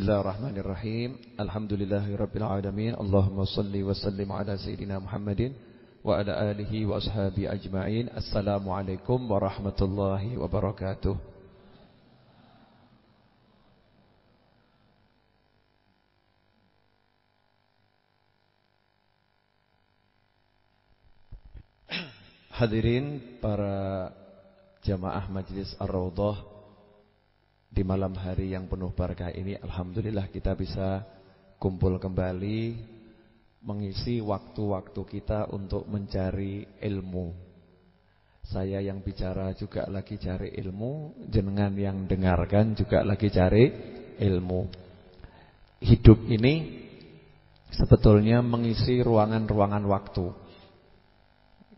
Bismillahirrahmanirrahim. Alhamdulillahirabbil alamin. Allahumma shalli wa sallim ala sayyidina Muhammadin wa ala alihi wa ashabi ajma'in. Assalamualaikum warahmatullahi wabarakatuh. Hadirin para jamaah Majlis Ar-Raudhah, di malam hari yang penuh barakah ini alhamdulillah kita bisa kumpul kembali mengisi waktu-waktu kita untuk mencari ilmu. Saya yang bicara juga lagi cari ilmu, jenengan yang dengarkan juga lagi cari ilmu. Hidup ini sebetulnya mengisi ruangan-ruangan waktu.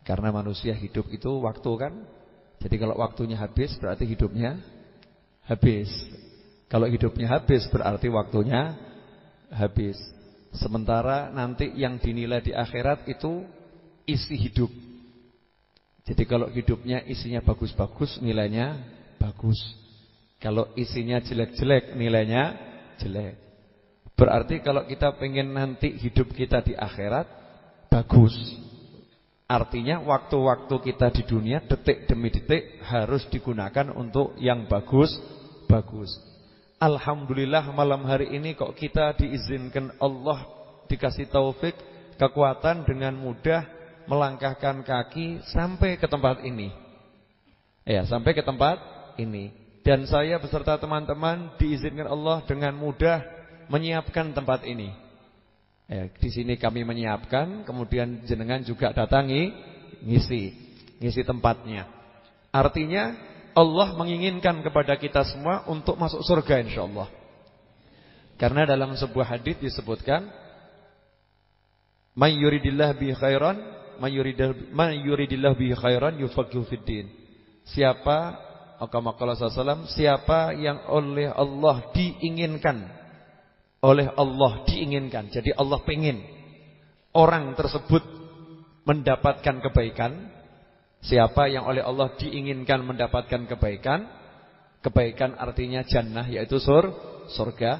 Karena manusia hidup itu waktu kan. Jadi kalau waktunya habis berarti hidupnya habis. Kalau hidupnya habis berarti waktunya habis. Sementara nanti yang dinilai di akhirat itu isi hidup. Jadi kalau hidupnya isinya bagus-bagus, nilainya bagus. Kalau isinya jelek-jelek, nilainya jelek. Berarti kalau kita pengen nanti hidup kita di akhirat bagus, artinya waktu-waktu kita di dunia detik demi detik harus digunakan untuk yang bagus. Alhamdulillah malam hari ini kok kita diizinkan Allah, dikasih taufik, kekuatan dengan mudah melangkahkan kaki sampai ke tempat ini. Ya, sampai ke tempat ini. Dan saya beserta teman-teman diizinkan Allah dengan mudah menyiapkan tempat ini. Ya, di sini kami menyiapkan, kemudian jenengan juga datangi, ngisi tempatnya. Artinya Allah menginginkan kepada kita semua untuk masuk surga insyaallah. Karena dalam sebuah hadis disebutkan, "May yuridillahu bihi khairan, may yuridillahu bihi khairan yufaqihu fiddin." Siapa, kama qala sallallahu, siapa yang oleh Allah diinginkan, jadi Allah pengen orang tersebut mendapatkan kebaikan. Siapa yang oleh Allah diinginkan mendapatkan kebaikan, kebaikan artinya jannah, yaitu surga.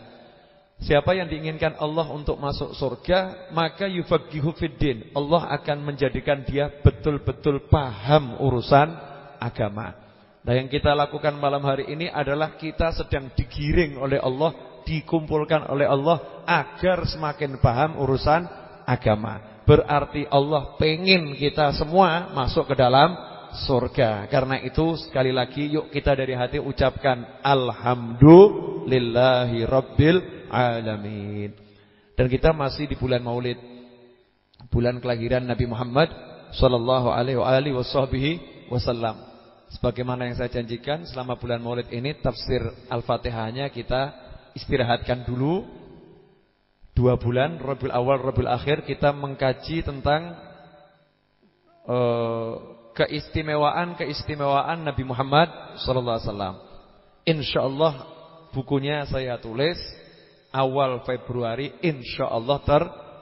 Siapa yang diinginkan Allah untuk masuk surga, maka yufaqihu fiddin, Allah akan menjadikan dia betul-betul paham urusan agama. Nah, yang kita lakukan malam hari ini adalah kita sedang digiring oleh Allah, dikumpulkan oleh Allah agar semakin paham urusan agama. Berarti Allah pengen kita semua masuk ke dalam surga. Karena itu sekali lagi yuk kita dari hati ucapkan Alhamdulillahi Rabbil Alamin. Dan kita masih di bulan Maulid, bulan kelahiran Nabi Muhammad sallallahu alaihi wasallam. Sebagaimana yang saya janjikan, selama bulan Maulid ini tafsir Al-Fatihahnya kita istirahatkan dulu. 2 bulan, Rabiul Awal, Rabiul Akhir, kita mengkaji tentang keistimewaan Nabi Muhammad sallallahu alaihi wasallam. Insyaallah bukunya saya tulis awal Februari, insyaallah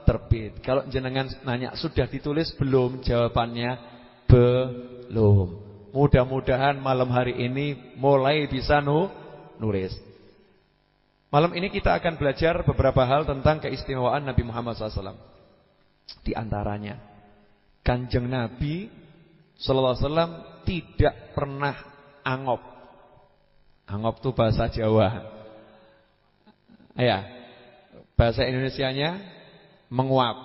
terbit. Kalau jenengan nanya sudah ditulis belum? Jawabannya belum. Mudah-mudahan malam hari ini mulai bisa nulis. Malam ini kita akan belajar beberapa hal tentang keistimewaan Nabi Muhammad SAW. Di antaranya, Kanjeng Nabi SAW tidak pernah angop. Angop itu bahasa Jawa. Ya, bahasa Indonesianya menguap.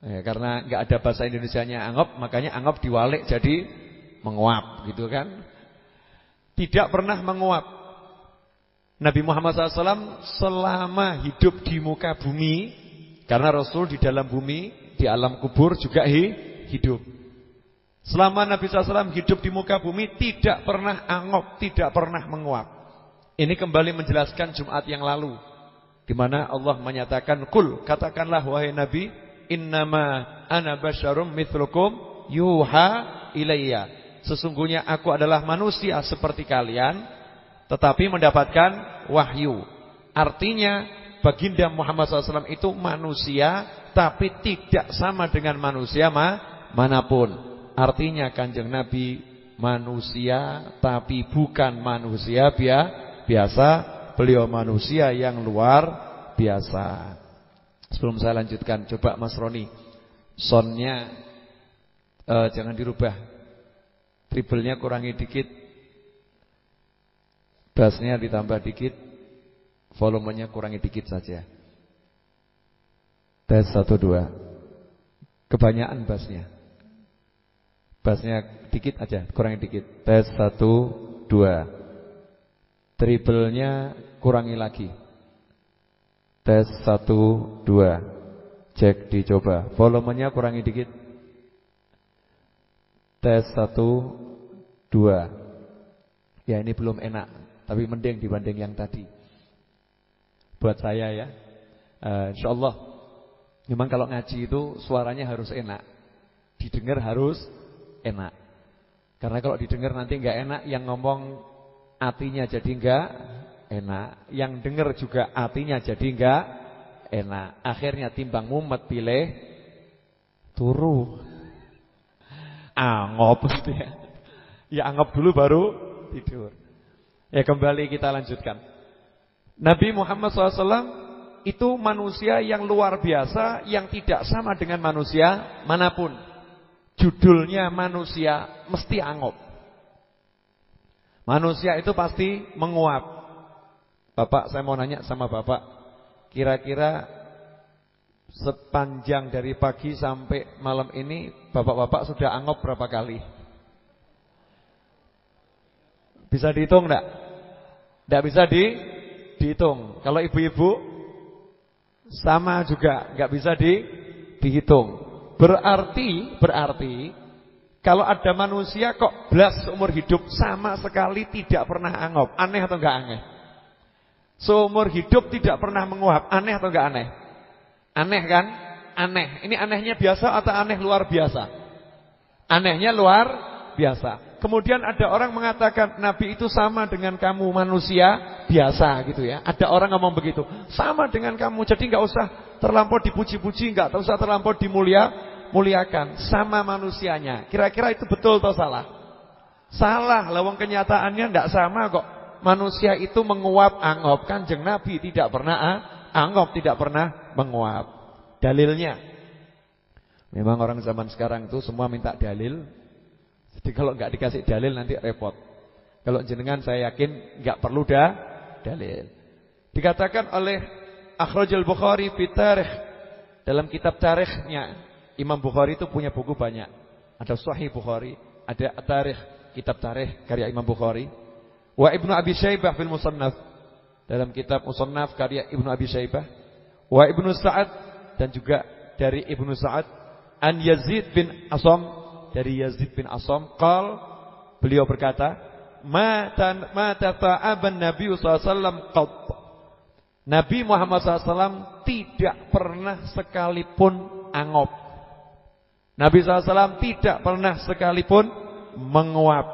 Ya, karena nggak ada bahasa Indonesianya angop, makanya angop diwalik jadi menguap, gitu kan? Tidak pernah menguap. Nabi Muhammad SAW selama hidup di muka bumi, karena Rasul di dalam bumi, di alam kubur juga hidup. Selama Nabi SAW hidup di muka bumi tidak pernah angop, tidak pernah menguap. Ini kembali menjelaskan Jumat yang lalu, di mana Allah menyatakan, "Qul," katakanlah wahai Nabi, "Innama ana basyarum mithlukum yuha ilayya." Sesungguhnya aku adalah manusia seperti kalian, tetapi mendapatkan wahyu. Artinya baginda Muhammad SAW itu manusia, tapi tidak sama dengan manusia manapun. Artinya Kanjeng Nabi manusia, tapi bukan manusia biasa Beliau manusia yang luar biasa. Sebelum saya lanjutkan, coba Mas Roni, soundnya jangan dirubah, treble-nya kurangi dikit, bassnya ditambah dikit, volumenya kurangi dikit saja. Tes 1 2. Kebanyakan bassnya. Bassnya dikit aja, kurangi dikit. Tes 1 2. Treble-nya kurangi lagi. Tes 1 2. Cek, dicoba. Volumenya kurangi dikit. Tes 1 2. Ya, ini belum enak, tapi mending dibanding yang tadi. Buat saya ya, insyaallah. Memang kalau ngaji itu suaranya harus enak, didengar harus enak. Karena kalau didengar nanti enggak enak, yang ngomong hatinya jadi enggak enak, yang dengar juga hatinya jadi enggak enak. Akhirnya timbang mumet pilih turu. Angop gitu ya. Ya angop dulu baru tidur. Ya kembali kita lanjutkan. Nabi Muhammad SAW itu manusia yang luar biasa, yang tidak sama dengan manusia manapun. Judulnya manusia mesti angop. Manusia itu pasti menguap. Bapak, saya mau nanya sama Bapak, kira-kira sepanjang dari pagi sampai malam ini Bapak-bapak sudah angop berapa kali? Bisa dihitung enggak? Enggak bisa dihitung. Kalau ibu-ibu sama juga, nggak bisa dihitung. Berarti kalau ada manusia kok belas seumur hidup sama sekali tidak pernah angop, aneh atau enggak aneh? Seumur hidup tidak pernah menguap, aneh atau enggak aneh? Aneh kan? Aneh. Ini anehnya biasa atau aneh luar biasa? Anehnya luar biasa. Kemudian ada orang mengatakan Nabi itu sama dengan kamu manusia biasa gitu ya. Ada orang ngomong begitu, sama dengan kamu, jadi nggak usah terlampau dipuji-puji, nggak usah terlampau dimuliakan, sama manusianya. Kira-kira itu betul atau salah? Salah, lawang kenyataannya nggak sama kok. Manusia itu menguap angop, Kanjeng Nabi tidak pernah angop, tidak pernah menguap. Dalilnya, memang orang zaman sekarang itu semua minta dalil. Jadi kalau nggak dikasih dalil nanti repot. Kalau jenengan saya yakin nggak perlu dalil. Dikatakan oleh Akhrajal Bukhari fi Tarikh, dalam kitab tarikhnya Imam Bukhari itu punya buku banyak. Ada Sahih Bukhari, ada Tarikh, kitab tarikh karya Imam Bukhari. Wa Ibnu Abi Syaibah fil Musannaf, dalam kitab Musannaf karya Ibnu Abi Syaibah. Wa Ibnu Sa'ad, dan juga dari Ibnu Sa'ad an Yazid bin Asam, dari Yazid bin Asam, beliau berkata, ma tata'aban Nabi sallallahu alaihi wasallam qat. Nabi Muhammad SAW tidak pernah sekalipun angop. Nabi SAW tidak pernah sekalipun menguap.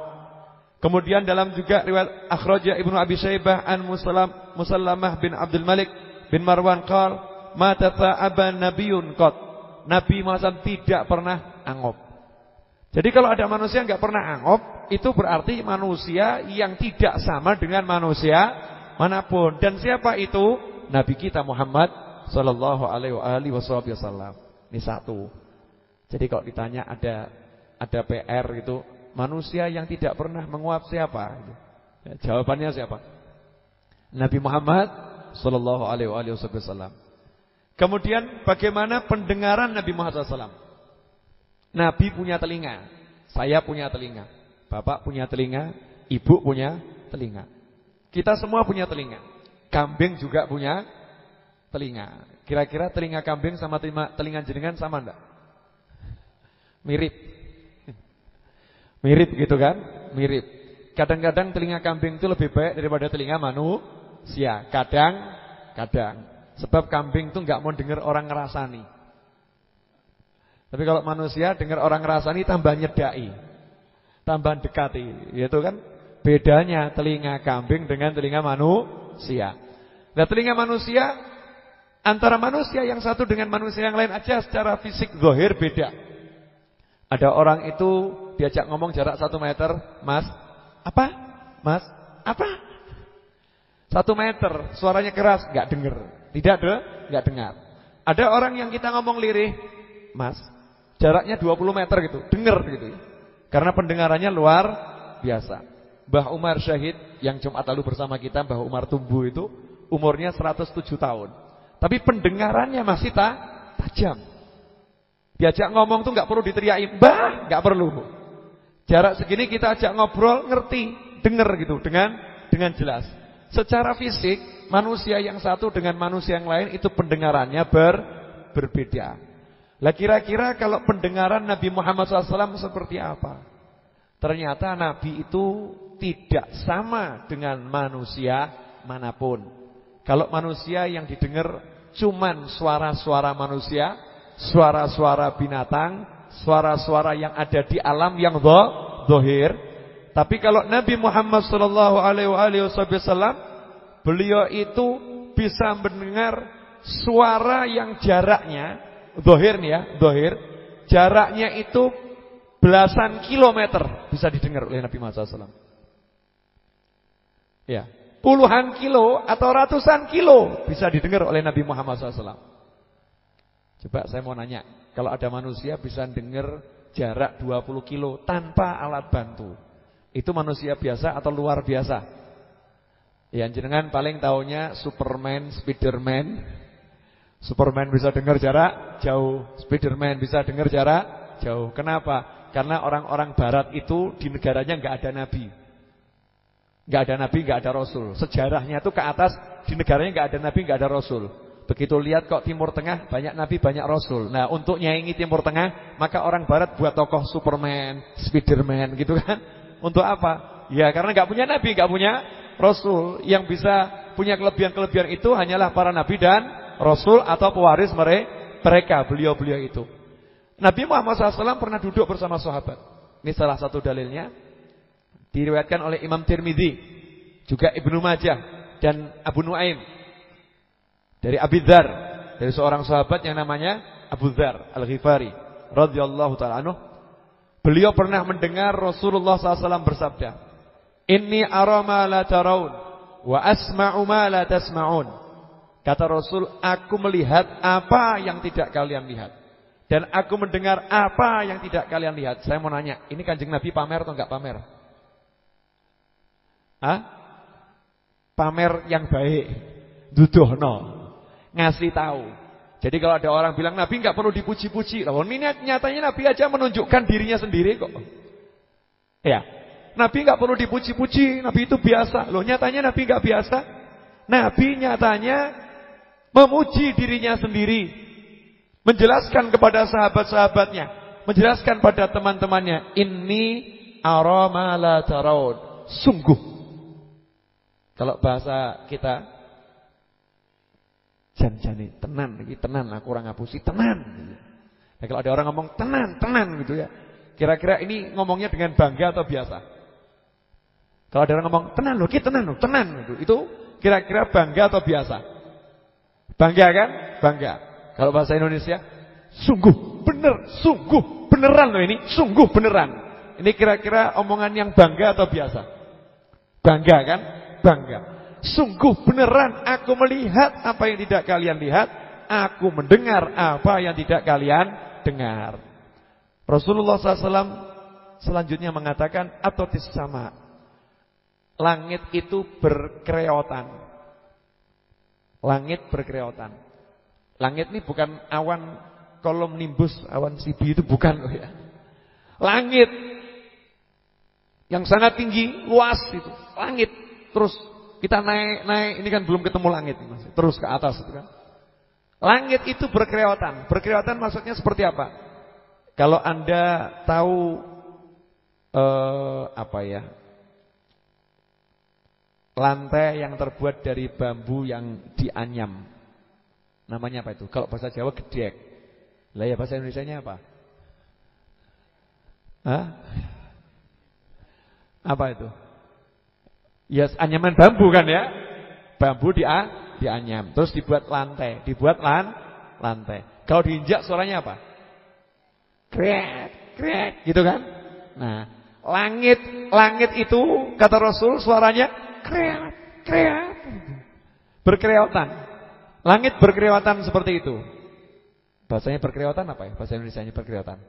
Kemudian dalam juga riwayat Akhraja Ibnu Abi Syaibah an Musallamah bin Abdul Malik bin Marwan ma tata'aban Nabiyyun qat. Nabi Muhammad SAW tidak pernah angop. Jadi kalau ada manusia yang nggak pernah angop, itu berarti manusia yang tidak sama dengan manusia manapun. Dan siapa itu? Nabi kita Muhammad sallallahu alaihi wasallam. Ini satu. Jadi kalau ditanya ada PR gitu, manusia yang tidak pernah menguap siapa? Ya, jawabannya siapa? Nabi Muhammad sallallahu alaihi wasallam. Kemudian bagaimana pendengaran Nabi Muhammad SAW? Nabi punya telinga, saya punya telinga, Bapak punya telinga, Ibu punya telinga. Kita semua punya telinga. Kambing juga punya telinga. Kira-kira telinga kambing sama telinga jenengan sama enggak? Mirip. Mirip gitu kan? Mirip. Kadang-kadang telinga kambing itu lebih baik daripada telinga manusia. Kadang-kadang. Sebab kambing itu enggak mau dengar orang ngerasani. Tapi kalau manusia dengar orang ngerasani tambah nyedai, tambah dekati. Itu kan bedanya telinga kambing dengan telinga manusia. Nah, telinga manusia, antara manusia yang satu dengan manusia yang lain aja secara fisik zahir beda. Ada orang itu diajak ngomong jarak 1 meter, Mas, apa? Mas, apa? 1 meter, suaranya keras, nggak denger. Nggak dengar. Ada orang yang kita ngomong lirih, Mas, jaraknya 20 meter gitu, denger gitu. Karena pendengarannya luar biasa. Mbah Umar Syahid yang Jumat lalu bersama kita, Mbah Umar Tumbu itu umurnya 107 tahun. Tapi pendengarannya masih tajam. Diajak ngomong tuh nggak perlu diteriakin, "Mbah", nggak perlu. Jarak segini kita ajak ngobrol, ngerti, denger gitu dengan jelas. Secara fisik, manusia yang satu dengan manusia yang lain itu pendengarannya berbeda. Lah kira-kira kalau pendengaran Nabi Muhammad SAW seperti apa? Ternyata Nabi itu tidak sama dengan manusia manapun. Kalau manusia yang didengar cuman suara-suara manusia, suara-suara binatang, suara-suara yang ada di alam yang zahir. Tapi kalau Nabi Muhammad SAW, beliau itu bisa mendengar suara yang jaraknya zahir nih ya, zahir, jaraknya itu belasan kilometer bisa didengar oleh Nabi Muhammad SAW. Ya, puluhan kilo atau ratusan kilo bisa didengar oleh Nabi Muhammad SAW. Coba saya mau nanya, kalau ada manusia bisa dengar jarak 20 kilo tanpa alat bantu, itu manusia biasa atau luar biasa? Ya, jenengan paling taunya Superman, Spiderman. Superman bisa dengar jarak jauh, Spiderman bisa dengar jarak jauh. Kenapa? Karena orang-orang barat itu di negaranya nggak ada nabi. Nggak ada nabi, nggak ada rasul. Sejarahnya itu ke atas, di negaranya nggak ada nabi, nggak ada rasul. Begitu lihat kok Timur Tengah banyak nabi, banyak rasul. Nah, untuk nyaingi Timur Tengah, maka orang barat buat tokoh Superman, Spiderman gitu kan. Untuk apa? Ya karena nggak punya nabi, nggak punya rasul. Yang bisa punya kelebihan-kelebihan itu hanyalah para nabi dan rasul atau pewaris mereka, beliau-beliau itu. Nabi Muhammad SAW pernah duduk bersama sahabat. Ini salah satu dalilnya. Diriwayatkan oleh Imam Tirmidzi, juga Ibnu Majah dan Abu Nuaim. Dari Abi Dzar, dari seorang sahabat yang namanya Abu Dzar Al-Ghifari radhiyallahu ta'ala anhu. Beliau pernah mendengar Rasulullah SAW bersabda, "Inni ara ma la taraun wa asma'u ma la tasma'un." Kata Rasul, aku melihat apa yang tidak kalian lihat, dan aku mendengar apa yang tidak kalian lihat. Saya mau nanya, ini Kanjeng Nabi pamer atau enggak pamer? Pamer yang baik, duduhno, ngasih tahu. Jadi kalau ada orang bilang Nabi enggak perlu dipuji-puji, loh ini nyatanya Nabi aja menunjukkan dirinya sendiri kok. Ya, Nabi enggak perlu dipuji-puji, Nabi itu biasa. Loh nyatanya Nabi enggak biasa. Nabi nyatanya memuji dirinya sendiri, menjelaskan kepada sahabat-sahabatnya, menjelaskan pada teman-temannya, "Inni ara ma la taraun." Sungguh. Kalau bahasa kita, jan-jane tenan iki, tenan aku ora ngapusi, tenan. Nah, kalau ada orang ngomong tenan gitu ya. Kira-kira ini ngomongnya dengan bangga atau biasa? Kalau ada orang ngomong tenan loh, iki tenan loh, tenan gitu. Itu kira-kira bangga atau biasa? Bangga kan? Bangga. Kalau bahasa Indonesia, sungguh beneran loh ini, sungguh beneran. Ini kira-kira omongan yang bangga atau biasa? Bangga kan? Bangga. Sungguh beneran aku melihat apa yang tidak kalian lihat, aku mendengar apa yang tidak kalian dengar. Rasulullah SAW selanjutnya mengatakan, atotis sama, langit itu berkereotan. Langit berkereotan. Langit ini bukan awan kolom nimbus, awan sibi itu bukan loh ya. Langit yang sangat tinggi, luas itu. Langit terus kita naik, ini kan belum ketemu langit masih terus ke atas itu kan. Langit itu berkereotan. Berkereotan maksudnya seperti apa? Kalau Anda tahu lantai yang terbuat dari bambu yang dianyam, namanya apa itu? Kalau bahasa Jawa gedek. Lah ya bahasa Indonesianya apa? Apa itu? Ya anyaman bambu kan ya. Bambu dianyam, terus dibuat lantai, lantai. Kalau diinjak suaranya apa? Krek gitu kan? Nah, langit itu kata Rasul suaranya krek. Berkelewatan. Langit berkelewatan seperti itu. Bahasanya berkelewatan apa ya? Bahasa Indonesianya berkelewatan.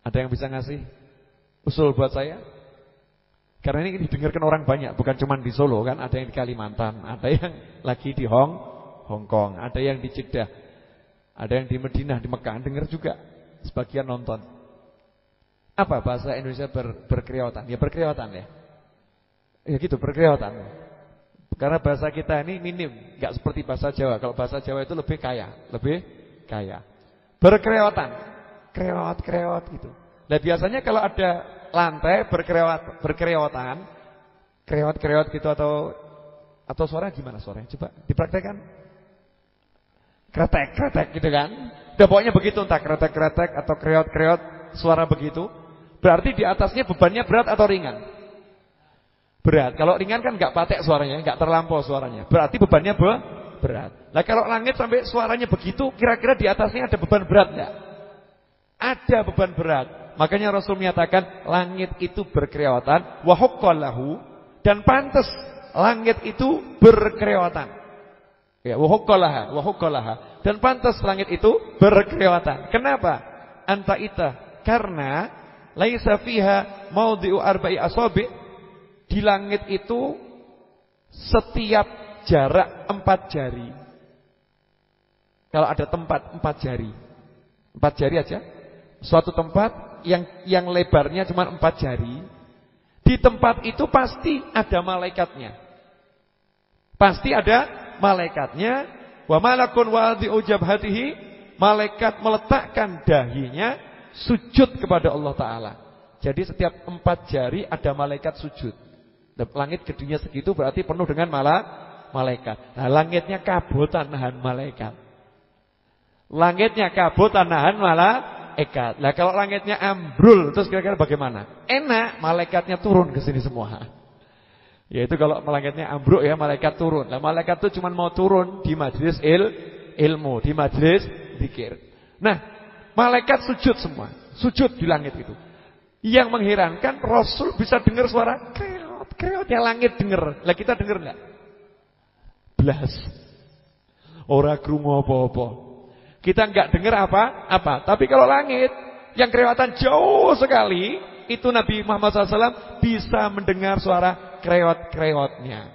Ada yang bisa ngasih usul buat saya? Karena ini didengarkan orang banyak, bukan cuma di Solo kan, ada yang di Kalimantan, ada yang lagi di Hong Kong, ada yang di Jeddah, ada yang di Madinah, di Mekah, dengar juga sebagian nonton. Apa bahasa Indonesia berkelewatan? Ya berkelewatan ya. Ya gitu, berkelewatan. Karena bahasa kita ini minim, enggak seperti bahasa Jawa. Kalau bahasa Jawa itu lebih kaya, Berkelewatan, krewat gitu. Nah biasanya kalau ada lantai berkelewatan, krewat gitu atau suara gimana suaranya? Coba dipraktekkan. Kretek gitu kan? Udah pokoknya begitu, entah kretek atau krewat suara begitu. Berarti di atasnya bebannya berat atau ringan? Berat. Kalau ringan kan enggak patek suaranya, enggak terlampau suaranya. Berarti bebannya berat. Nah kalau langit sampai suaranya begitu, kira-kira di atasnya ada beban berat enggak? Ada beban berat. Makanya Rasul menyatakan langit itu berkelewatan, wa huqqalahu, dan pantas langit itu berkelewatan. Ya, wa huqqalaha, dan pantas langit itu berkelewatan. Kenapa? Anta ita, karena laisa fiha maudhi'u arba'i asabi'. Di langit itu setiap jarak 4 jari. Kalau ada tempat 4 jari. 4 jari aja. Suatu tempat yang lebarnya cuma 4 jari. Di tempat itu pasti ada malaikatnya. Pasti ada malaikatnya. Wa malakun wadhi'u jabhatihi, malaikat meletakkan dahinya sujud kepada Allah Ta'ala. Jadi setiap 4 jari ada malaikat sujud. Langit gedenya segitu berarti penuh dengan malaikat. Nah langitnya kabotan nahan malaikat. Langitnya kabotan nahan malaikat. Nah kalau langitnya ambrul terus kira-kira bagaimana? Enak, malaikatnya turun ke sini semua. Yaitu kalau langitnya ambruk ya malaikat turun. Nah malaikat itu cuma mau turun di majelis ilmu, di majelis zikir. Nah malaikat sujud semua, sujud di langit itu. Yang mengherankan Rasul bisa dengar suara kreotnya langit denger. Lah kita denger enggak? Blas. Ora krungu apa-apa. Kita enggak dengar apa-apa. Tapi kalau langit yang kelewatan jauh sekali, itu Nabi Muhammad SAW bisa mendengar suara kreot-kreotnya.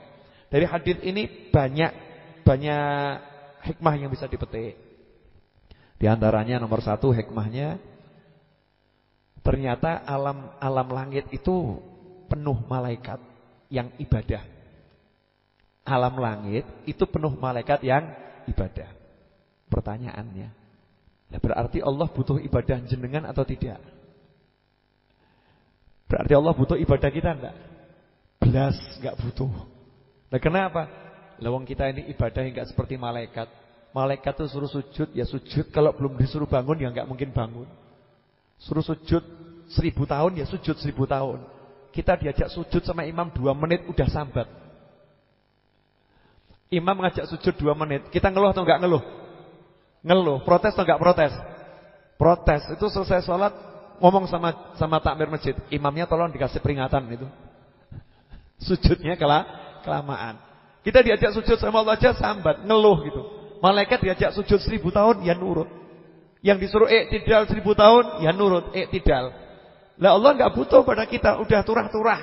Dari hadis ini banyak hikmah yang bisa dipetik. Di antaranya nomor 1 hikmahnya, ternyata alam langit itu penuh malaikat yang ibadah. Alam langit itu penuh malaikat yang ibadah. Pertanyaannya, berarti Allah butuh ibadah jenengan atau tidak? Berarti Allah butuh ibadah kita enggak? Belas enggak butuh. Nah kenapa? Lawang kita ini ibadah enggak seperti malaikat. Malaikat tuh suruh sujud ya sujud, kalau belum disuruh bangun ya enggak mungkin bangun. Suruh sujud 1000 tahun ya sujud 1000 tahun. Kita diajak sujud sama imam 2 menit udah sambat. Imam ngajak sujud 2 menit, kita ngeluh atau enggak ngeluh? Ngeluh, protes atau enggak protes? Protes. Itu selesai sholat ngomong sama takmir masjid, imamnya tolong dikasih peringatan itu. Sujudnya kelamaan. Kita diajak sujud sama Allah aja sambat, ngeluh gitu. Malaikat diajak sujud 1000 tahun ya nurut. Yang disuruh iktidal 1000 tahun ya nurut iktidal. Lah Allah enggak butuh pada kita, udah turah-turah.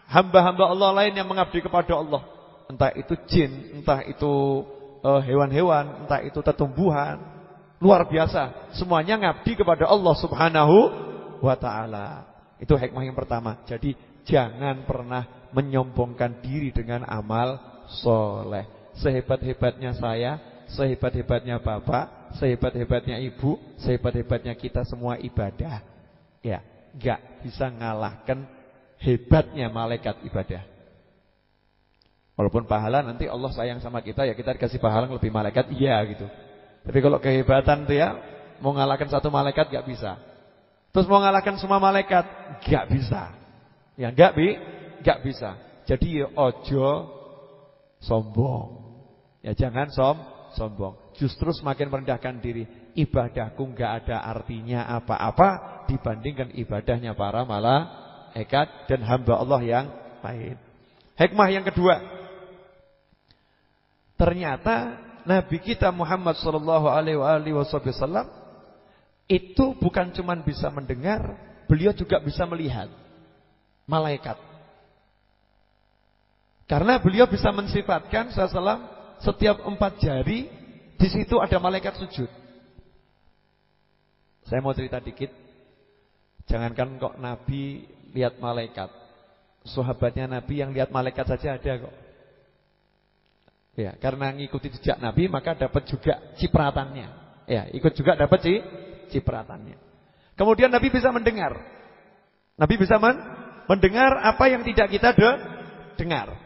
Hamba-hamba Allah lain yang mengabdi kepada Allah. Entah itu jin, entah itu hewan-hewan, entah itu tetumbuhan. Luar biasa, semuanya ngabdi kepada Allah Subhanahu wa ta'ala. Itu hikmah yang pertama. Jadi jangan pernah menyombongkan diri dengan amal soleh. Sehebat-hebatnya saya, sehebat-hebatnya bapak, sehebat-hebatnya ibu, sehebat-hebatnya kita semua ibadah, ya enggak bisa ngalahkan hebatnya malaikat ibadah. Walaupun pahala nanti Allah sayang sama kita, ya kita dikasih pahala lebih malaikat, iya gitu. Tapi kalau kehebatan tuh ya, mau ngalahkan satu malaikat enggak bisa. Terus mau ngalahkan semua malaikat enggak bisa. Ya enggak bisa. Jadi ya ojo sombong. Ya jangan sombong. Justru semakin merendahkan diri. Ibadahku enggak ada artinya apa-apa dibandingkan ibadahnya para malaikat dan hamba Allah yang lain. Hikmah yang kedua, Ternyata Nabi kita Muhammad sallallahu alaihi wasallam itu bukan cuma bisa mendengar, beliau juga bisa melihat malaikat. Karena beliau bisa mensifatkan sallallahu setiap 4 jari di situ ada malaikat sujud. Saya mau cerita dikit. Jangankan kok Nabi lihat malaikat, sahabatnya Nabi yang lihat malaikat saja ada kok. Ya, karena ngikuti jejak Nabi maka dapat juga cipratannya. Ya, ikut juga dapat cipratannya. Kemudian Nabi bisa mendengar. Nabi bisa mendengar apa yang tidak kita dengar.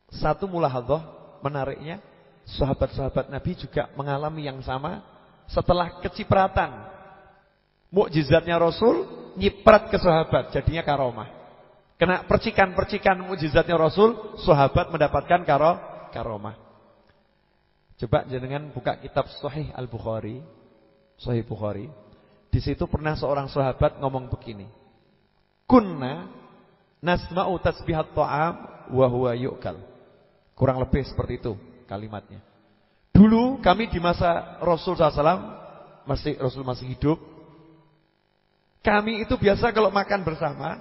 Satu mulahadzah menariknya, sahabat-sahabat Nabi juga mengalami yang sama setelah kecipratan mukjizatnya Rasul nyiprat ke sahabat, jadinya karomah. Kena percikan-percikan mukjizatnya Rasul, sahabat mendapatkan karomah. Coba jenengan buka kitab Sahih Al-Bukhari, Sahih Bukhari. Di situ pernah seorang sahabat ngomong begini. Kunna nasma'u tasbihat ta'am wa huwa yu'kal. Kurang lebih seperti itu kalimatnya. Dulu kami di masa Rasul SAW, Rasul masih hidup, kami itu biasa kalau makan bersama,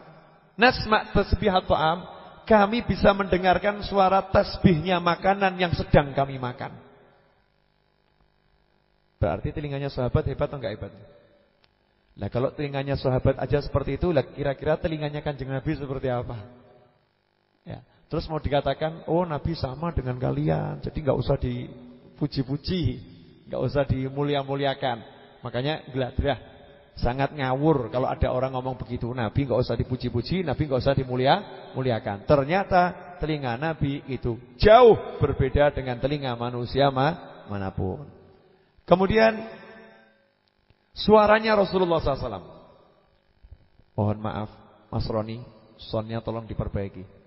nasma' tasbihat ta'am, kami bisa mendengarkan suara tasbihnya makanan yang sedang kami makan. Berarti telinganya sahabat hebat atau enggak hebat? Nah kalau telinganya sahabat aja seperti itu, lah kira-kira telinganya Kanjeng Nabi seperti apa? Ya. Terus mau dikatakan, oh Nabi sama dengan kalian, jadi enggak usah dipuji-puji, enggak usah dimulia-muliakan. Makanya gladrah, sangat ngawur kalau ada orang ngomong begitu. Nabi enggak usah dipuji-puji, Nabi enggak usah dimulia-muliakan. Ternyata telinga Nabi itu jauh berbeda dengan telinga manusia manapun. Kemudian suaranya Rasulullah SAW. Mohon maaf, Mas Roni, soundnya tolong diperbaiki.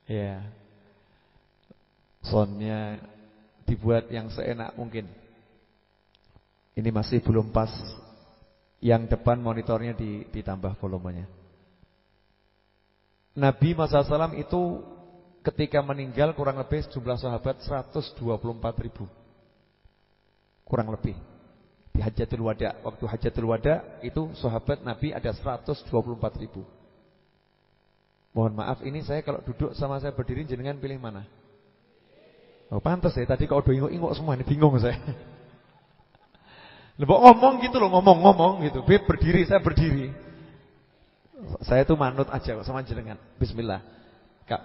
Ya, soundnya dibuat yang seenak mungkin. Ini masih belum pas. Yang depan monitornya ditambah volumenya. Nabi SAW itu ketika meninggal kurang lebih jumlah sahabat 124.000. Kurang lebih. Di Hajjatul Wada, waktu Hajjatul Wada itu sahabat Nabi ada 124.000. Mohon maaf, ini saya kalau duduk sama saya berdiri, jenengan pilih mana? Oh pantas ya, tadi kalau udah ingok-ingok semua ini bingung saya. Lebok ngomong gitu loh, ngomong gitu. Berdiri, saya berdiri. Saya tuh manut aja sama jenengan. Bismillah. Kak,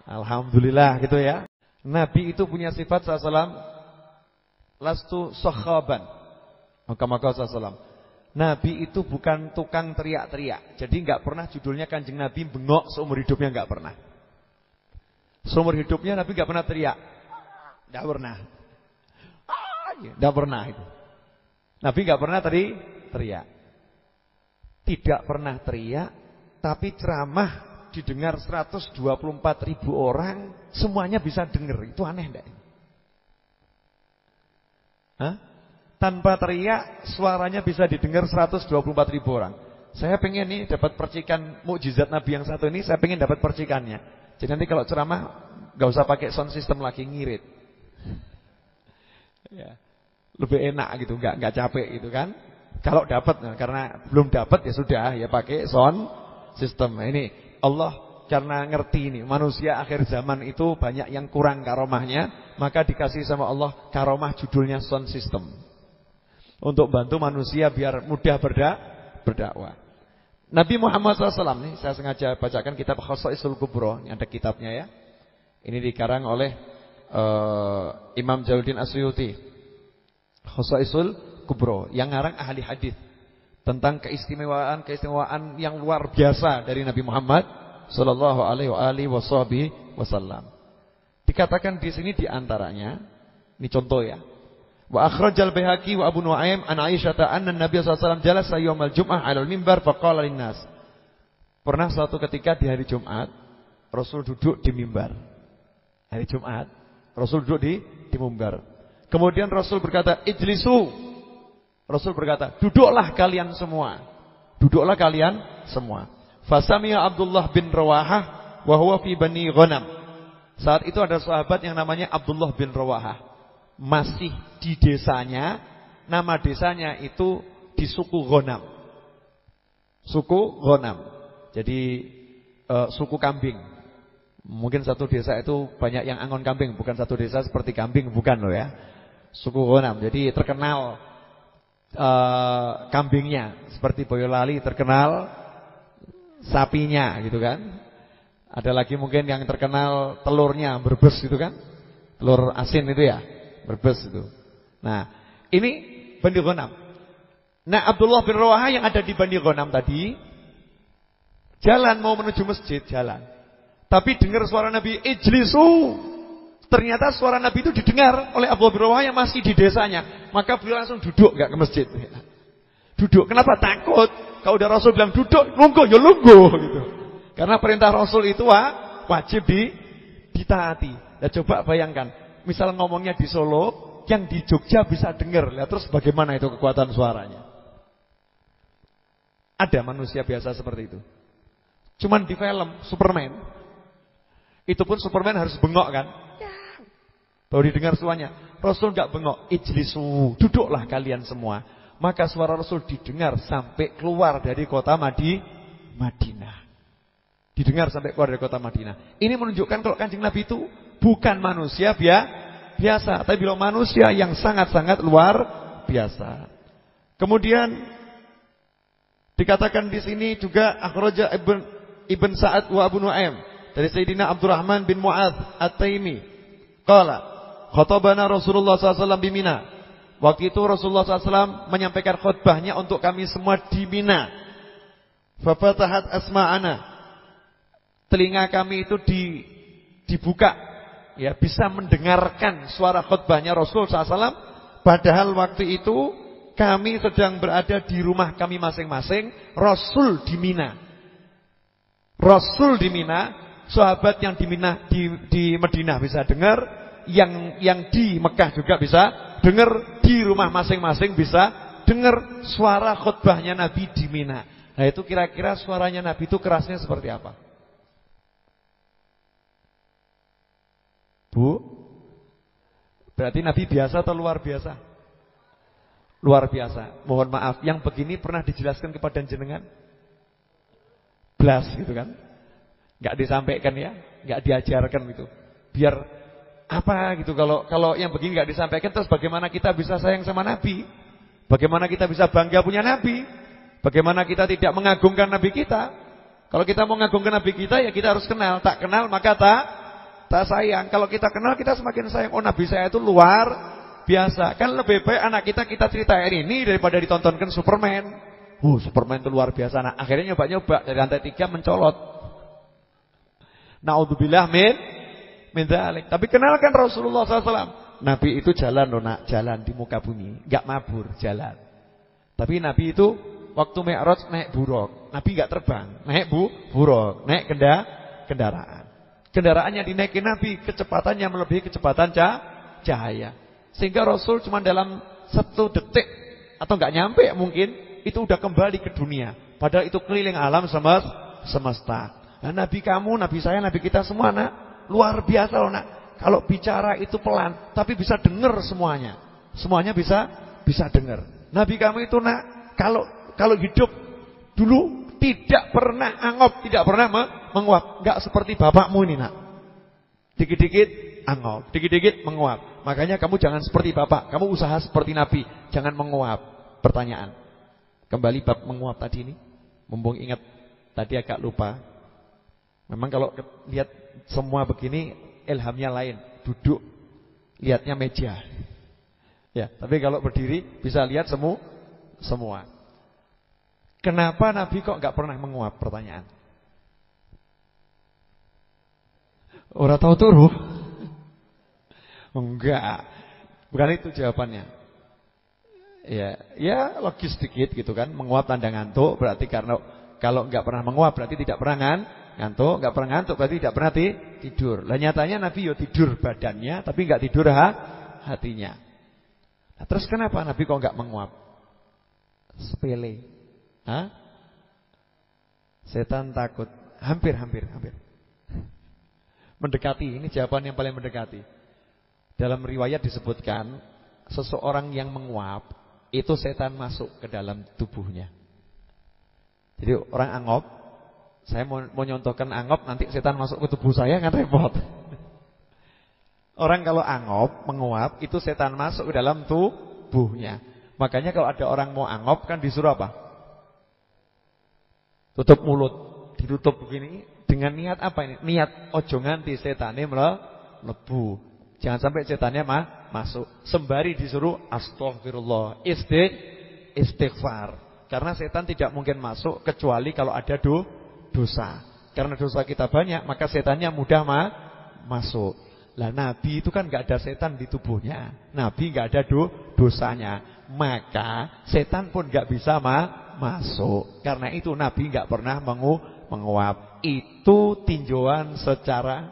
alhamdulillah gitu ya. Nabi itu punya sifat sallallahu lastu sahaban. Kama qala sallallahu. Nabi itu bukan tukang teriak-teriak. Jadi enggak pernah judulnya Kanjeng Nabi bengok seumur hidupnya, enggak pernah. Seumur hidupnya Nabi enggak pernah teriak. Enggak pernah. Enggak pernah itu. Nabi enggak pernah teriak. Tidak pernah teriak, tapi ceramah didengar 124.000 orang, semuanya bisa dengar. Itu aneh enggak? Hah? Tanpa teriak, suaranya bisa didengar 124.000 orang. Saya pengen nih dapat percikan mukjizat Nabi yang satu ini, saya pengen dapat percikannya. Jadi nanti kalau ceramah enggak usah pakai sound system lagi, ngirit. Ya. Lebih enak gitu, enggak capek gitu kan. Kalau dapat, nah, karena belum dapat ya sudah, ya pakai sound system. Nah, ini Allah karena ngerti ini, manusia akhir zaman itu banyak yang kurang karomahnya, maka dikasih sama Allah karomah judulnya sound system. Untuk bantu manusia biar mudah berdakwah. Nabi Muhammad SAW nih, saya sengaja bacakan kitab Khosaisul Kubro, ini ada kitabnya ya. Ini dikarang oleh Imam Jalaluddin Asyuyuti. Khosaisul Kubro, yang ngarang ahli hadis tentang keistimewaan yang luar biasa dari Nabi Muhammad sallallahu alaihi wasallam. Dikatakan di sini diantaranya, ini contoh ya. Wa akhrajal Baihaqi wa Abu Nuaim an Aisyah anna Nabi sallallahu alaihi wasallam jalasa yaumal Jum'ah 'alal mimbar faqala linnas. Pernah suatu ketika di hari Jumat, Rasul duduk di mimbar. Hari Jumat, Rasul duduk di mimbar. Kemudian Rasul berkata, "Ijlisu." Rasul berkata, "Duduklah kalian semua." Duduklah kalian semua. Fasami'a Abdullah bin Rawahah wa huwa fi Bani Ghanam. Saat itu ada sahabat yang namanya Abdullah bin Rawahah. Masih di desanya, nama desanya itu di suku Ghanam. Suku Ghanam. Jadi suku kambing. Mungkin satu desa itu banyak yang angon kambing, bukan satu desa seperti kambing, bukan loh ya. Suku Ghanam. Jadi terkenal kambingnya, seperti Boyolali terkenal sapinya gitu kan. Ada lagi mungkin yang terkenal telurnya, Brebes gitu kan. Telur asin itu ya, Brebes itu. Nah, ini Bani Ghanam. Nah, Abdullah bin Rawahah yang ada di Bani Ghanam tadi jalan mau menuju masjid, jalan. Tapi dengar suara Nabi, "Ijlisu." Ternyata suara Nabi itu didengar oleh Abdullah bin Rawahah yang masih di desanya. Maka beliau langsung duduk, enggak ke masjid. Duduk, kenapa? Takut. Kalau udah Rasul bilang duduk, lungguh, ya lungguh gitu. Karena perintah Rasul itu wajib ditaati. Nah, coba bayangkan, misal ngomongnya di Solo, yang di Jogja bisa dengar. Lihat terus bagaimana itu kekuatan suaranya. Ada manusia biasa seperti itu. Cuman di film Superman, itu pun Superman harus bengok kan? Baru didengar suaranya. Rasul enggak bengok, "Ijlisu, duduklah kalian semua." Maka suara Rasul didengar sampai keluar dari kota Madinah. Didengar sampai keluar dari kota Madinah. Ini menunjukkan kalau Kanjeng Nabi itu bukan manusia biasa, tapi beliau manusia yang sangat-sangat luar biasa. Kemudian dikatakan di sini juga akhraja Ibn Sa'ad wa Abu Nu'aim dari Sayyidina Abdurrahman bin Mu'adz At-Taimi. Qala, khatabana Rasulullah SAW di Mina. Waktu itu Rasulullah SAW menyampaikan khutbahnya untuk kami semua di Mina. Fafatahat asma'ana. Telinga kami itu dibuka, ya, bisa mendengarkan suara khutbahnya Rasul SAW. Padahal waktu itu kami sedang berada di rumah kami masing-masing. Rasul di Mina. Rasul di Mina, sahabat yang di Mina di Madinah bisa dengar, yang di Mekah juga bisa dengar, di rumah masing-masing bisa dengar suara khutbahnya Nabi di Mina. Nah, itu kira-kira suaranya Nabi itu kerasnya seperti apa? Bu, berarti Nabi biasa atau luar biasa? Luar biasa. Mohon maaf, yang begini pernah dijelaskan kepada jenengan? Blas gitu kan? Enggak disampaikan ya, enggak diajarkan gitu. Biar apa gitu, kalau yang begini enggak disampaikan, terus bagaimana kita bisa sayang sama Nabi? Bagaimana kita bisa bangga punya Nabi? Bagaimana kita tidak mengagungkan Nabi kita? Kalau kita mau mengagungkan Nabi kita, ya kita harus kenal. Tak kenal maka tak sayang. Kalau kita kenal, kita semakin sayang. Oh, Nabi saya itu luar biasa. Kan lebih baik anak kita ceritain ini daripada ditontonkan Superman. Superman itu luar biasa. Nah, akhirnya nyoba-nyoba dari lantai 3 mencolot. Naudzubillah min dzalik. Tapi kenalkan Rasulullah SAW. Nabi itu jalan loh, nak, jalan di muka bumi, enggak mabur, jalan. Tapi Nabi itu waktu Mi'raj naik buruk. Nabi enggak terbang, naik buruk, naik kendaraan. Kendaraannya dinaikin Nabi, kecepatannya melebihi kecepatan cahaya. Sehingga Rasul cuma dalam 1 detik atau enggak nyampe mungkin itu udah kembali ke dunia. Padahal itu keliling alam semesta. Nah, Nabi kamu, Nabi saya, Nabi kita semua, nak, luar biasa loh, nak. Kalau bicara itu pelan, tapi bisa dengar semuanya. Semuanya bisa dengar. Nabi kamu itu, nak, kalau hidup dulu tidak pernah angop, tidak pernah menguap. Enggak seperti bapakmu ini, nak. Dikit-dikit angop, dikit-dikit menguap. Makanya kamu jangan seperti bapak, kamu usaha seperti Nabi, jangan menguap. Pertanyaan, kembali bab menguap tadi ini. Mumpung ingat, tadi agak lupa. Memang kalau lihat semua begini, ilhamnya lain. Duduk, lihatnya meja. Ya, tapi kalau berdiri bisa lihat semua. Kenapa Nabi kok enggak pernah menguap? Pertanyaan. Ora tahu turu? Enggak. Bukan itu jawabannya. Ya logis sedikit gitu kan. Menguap tanda ngantuk, berarti karena kalau enggak pernah menguap berarti tidak pernah ngantuk, enggak pernah ngantuk berarti tidak pernah tidur. Lah nyatanya Nabi yo tidur badannya tapi enggak tidur hatinya. Nah, terus kenapa Nabi kok enggak menguap? Sepele. Setan takut. Hampir. Mendekati, ini jawaban yang paling mendekati. Dalam riwayat disebutkan, seseorang yang menguap, itu setan masuk ke dalam tubuhnya. Jadi orang angop, saya mau nyontohkan angop, nanti setan masuk ke tubuh saya kan repot. Orang kalau angop, menguap, itu setan masuk ke dalam tubuhnya. Makanya kalau ada orang mau angop kan disuruh apa? Tutup mulut, ditutup begini. Dengan niat apa ini? Niat ojo nganti setane mlebu. Jangan sampai setannya masuk. Sembari disuruh astagfirullah, istighfar. Karena setan tidak mungkin masuk kecuali kalau ada dosa. Karena dosa kita banyak, maka setannya mudah masuk. Lah Nabi itu kan enggak ada setan di tubuhnya. Nabi enggak ada dosanya. Maka setan pun enggak bisa masuk. Karena itu Nabi enggak pernah menguap. Itu tinjauan secara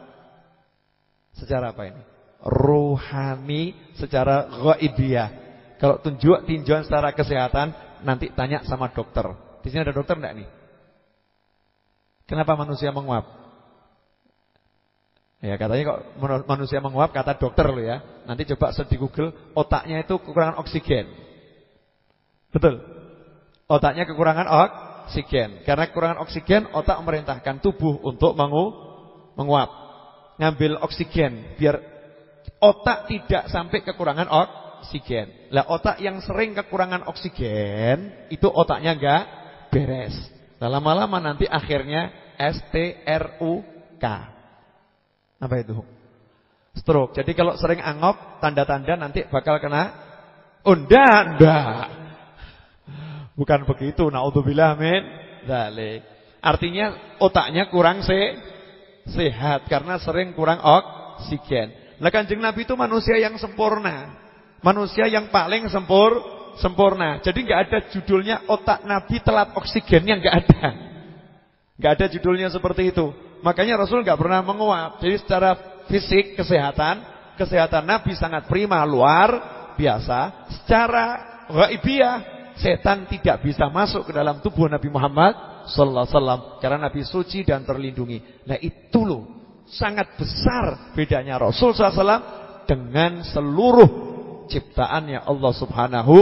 apa ini? Rohani, secara ghaibiyah. Kalau tinjauan secara kesehatan nanti tanya sama dokter. Di sini ada dokter enggak nih? Kenapa manusia menguap? Ya katanya kok manusia menguap kata dokter loh ya. Nanti coba search di Google, otaknya itu kekurangan oksigen. Betul. Otaknya kekurangan oksigen. Karena kekurangan oksigen, otak memerintahkan tubuh untuk menguap. Ngambil oksigen biar otak tidak sampai kekurangan oksigen. Lah otak yang sering kekurangan oksigen, itu otaknya enggak beres. Nah, lama-lama nanti akhirnya STRUK. Apa itu? Stroke. Jadi kalau sering angop, tanda-tanda nanti bakal kena enggak. Bukan begitu, naudzubillah min dzalik. Artinya otaknya kurang sehat karena sering kurang oksigen. Lah Kanjeng Nabi itu manusia yang sempurna. Manusia yang paling sempurna. Jadi enggak ada judulnya otak Nabi telat oksigennya, enggak ada. Enggak ada judulnya seperti itu. Makanya Rasul enggak pernah menguap. Jadi secara fisik kesehatan Nabi sangat prima, luar biasa. Secara ghaibiyah, setan tidak bisa masuk ke dalam tubuh Nabi Muhammad sallallahu alaihi wasallam karena Nabi suci dan terlindungi. Nah itu loh sangat besar bedanya Rasul sallallahu alaihi wasallam dengan seluruh ciptaannya Allah Subhanahu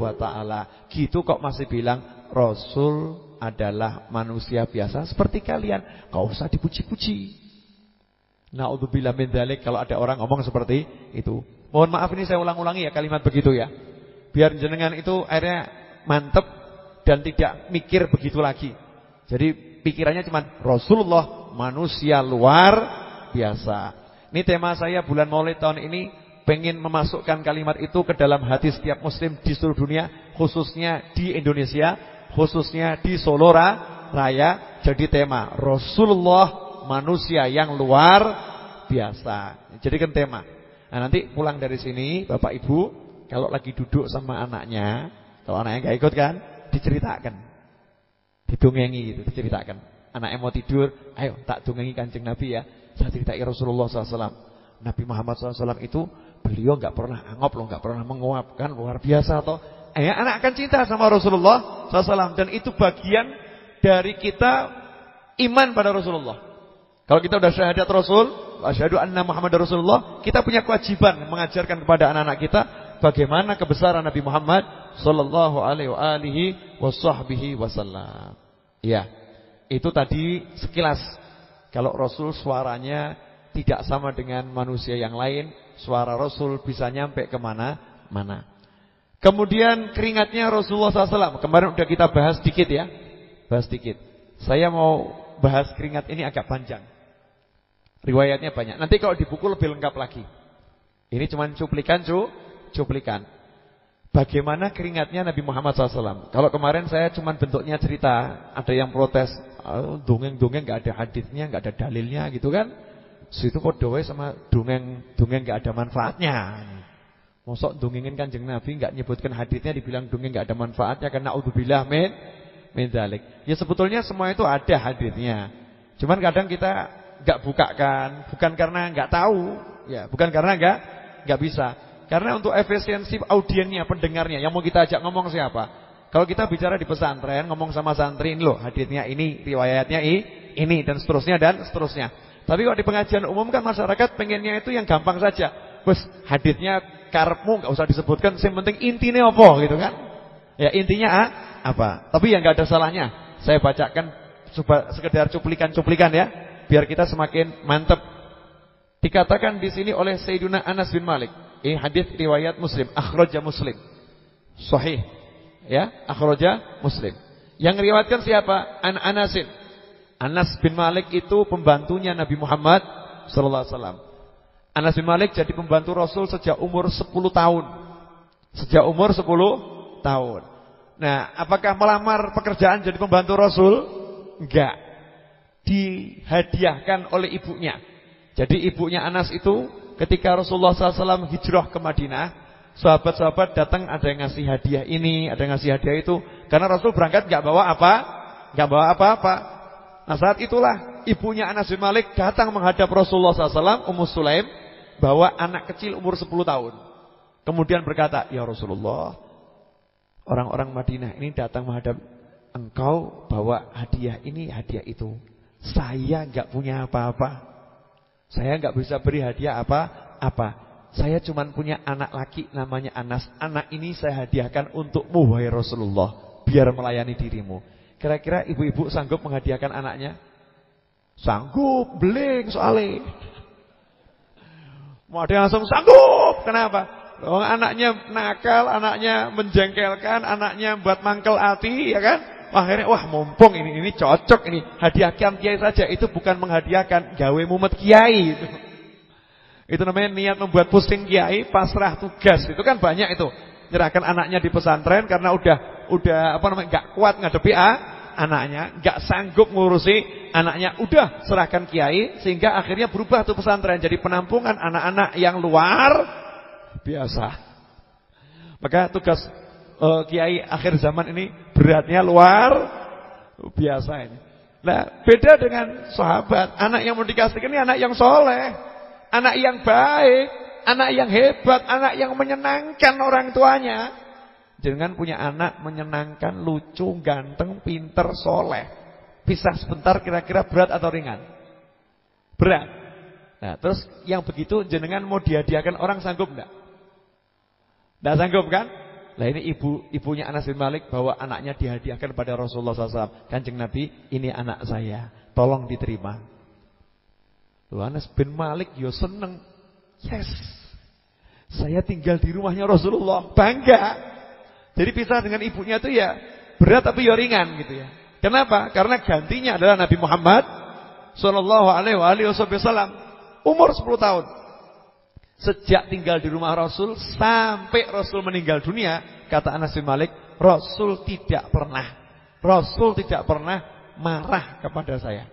wa taala. Gitu kok masih bilang Rasul adalah manusia biasa seperti kalian. Enggak usah dipuji-puji. Naudzubillah min dzalik kalau ada orang ngomong seperti itu. Mohon maaf ini saya ulang-ulangi ya kalimat begitu ya. Biar jenengan itu akhirnya mantep dan tidak mikir begitu lagi. Jadi pikirannya cuma Rasulullah manusia luar biasa. Ini tema saya bulan Maulid tahun ini, pengen memasukkan kalimat itu ke dalam hati setiap muslim di seluruh dunia, khususnya di Indonesia, khususnya di Solo Raya. Jadi tema Rasulullah manusia yang luar biasa. Jadikan tema. Nah nanti pulang dari sini Bapak Ibu kalau lagi duduk sama anaknya, kalau anaknya enggak ikut kan, diceritakan. Didongengi gitu, diceritakan. Anaknya mau tidur, ayo tak dongengi Kanjeng Nabi ya. Saya ceritain Rasulullah SAW. Nabi Muhammad SAW itu beliau enggak pernah angop loh, enggak pernah menguap kan, luar biasa toh. Anak akan cinta sama Rasulullah SAW dan itu bagian dari kita iman pada Rasulullah. Kalau kita sudah syahadat Rasul, asyhadu anna Muhammadar Rasulullah, kita punya kewajiban mengajarkan kepada anak-anak kita bagaimana kebesaran Nabi Muhammad sallallahu alaihi wasallam. Ya, itu tadi sekilas. Kalau Rasul suaranya tidak sama dengan manusia yang lain, suara Rasul bisa nyampe kemana-mana. Kemudian keringatnya Rasulullah SAW. Kemarin udah kita bahas dikit ya, bahas dikit. Saya mau bahas keringat ini agak panjang. Riwayatnya banyak. Nanti kalau di buku lebih lengkap lagi. Ini cuma cuplikan. Bagaimana keringatnya Nabi Muhammad SAW. Kalau kemarin saya cuma bentuknya cerita. Ada yang protes, dongeng-dongeng gak ada hadisnya, gak ada dalilnya gitu kan. Situ kok doa sama dongeng gak ada manfaatnya. Mosok dongengin Kanjeng Nabi gak nyebutkan hadisnya, dibilang dongeng gak ada manfaatnya. Karena naudzubillah min dzalik. Ya sebetulnya semua itu ada hadisnya. Cuman kadang kita gak bukakan, bukan karena gak tahu, ya, bukan karena gak bisa. Karena untuk efisiensi audiennya, pendengarnya, yang mau kita ajak ngomong siapa? Kalau kita bicara di pesantren, ngomong sama santri, ini loh hadisnya ini, riwayatnya ini dan seterusnya dan seterusnya. Tapi kalau di pengajian umum kan masyarakat pengennya itu yang gampang saja. Wes hadisnya karepmu enggak usah disebutkan, yang penting intinya apa gitu kan. Ya intinya apa. Tapi yang enggak ada salahnya saya bacakan sekedar cuplikan-cuplikan ya, biar kita semakin mantap. Dikatakan di sini oleh Sayyidina Anas bin Malik. Ini hadis riwayat Muslim, akhraja Muslim. Sahih. Ya, akhraja Muslim. Yang riwayatkan siapa? Anasin. Anas bin Malik itu pembantunya Nabi Muhammad sallallahu alaihi wasallam. Anas bin Malik jadi pembantu Rasul sejak umur 10 tahun. Sejak umur 10 tahun. Nah, apakah melamar pekerjaan jadi pembantu Rasul? Enggak. Dihadiahkan oleh ibunya. Jadi ibunya Anas itu ketika Rasulullah SAW hijrah ke Madinah, sahabat-sahabat datang, ada yang ngasih hadiah ini, ada yang ngasih hadiah itu. Karena Rasul berangkat enggak bawa apa? Enggak bawa apa-apa. Nah saat itulah ibunya Anas bin Malik datang menghadap Rasulullah SAW, Ummu Sulaim, bawa anak kecil umur 10 tahun. Kemudian berkata, ya Rasulullah, orang-orang Madinah ini datang menghadap engkau bawa hadiah ini, hadiah itu. Saya enggak punya apa-apa. Saya enggak bisa beri hadiah apa-apa. Saya cuma punya anak laki namanya Anas. Anak ini saya hadiahkan untukmu wahai Rasulullah, biar melayani dirimu. Kira-kira ibu-ibu sanggup menghadiahkan anaknya? Sanggup, beling soalnya. Mau ada yang langsung sanggup. Kenapa? Anaknya nakal, anaknya menjengkelkan, anaknya buat mangkel hati, ya kan? Akhirnya wah mumpung ini cocok ini, hadiahkan kiai saja. Itu bukan menghadiahkan, gawe mumet kiai itu. Itu namanya niat membuat pusing kiai, pasrah tugas. Itu kan banyak itu. Nyerahkan anaknya di pesantren karena udah enggak kuat ngadepi anaknya, enggak sanggup ngurusi anaknya, udah serahkan kiai, sehingga akhirnya berubah tuh pesantren jadi penampungan anak-anak yang luar biasa. Maka tugas kiai akhir zaman ini beratnya luar biasa ini. Nah, beda dengan sahabat. Anak yang mau dikasihkan ini anak yang soleh, anak yang baik, anak yang hebat, anak yang menyenangkan orang tuanya. Jangan punya anak menyenangkan, lucu, ganteng, pinter, soleh. Pisah sebentar kira-kira berat atau ringan? Berat. Nah, terus yang begitu jenengan mau dihadiahkan orang sanggup enggak? Enggak sanggup kan? Lah ini ibunya Anas bin Malik bawa anaknya dihadiahkan pada Rasulullah SAW. Kanjeng Nabi, ini anak saya, tolong diterima. Loh, Anas bin Malik yo seneng. Yes, saya tinggal di rumahnya Rasulullah, bangga. Jadi pisah dengan ibunya itu ya berat tapi ya ringan gitu ya. Kenapa? Karena gantinya adalah Nabi Muhammad sallallahu alaihi wasallam, umur 10 tahun. Sejak tinggal di rumah Rasul sampai Rasul meninggal dunia, kata Anas bin Malik, Rasul tidak pernah marah kepada saya.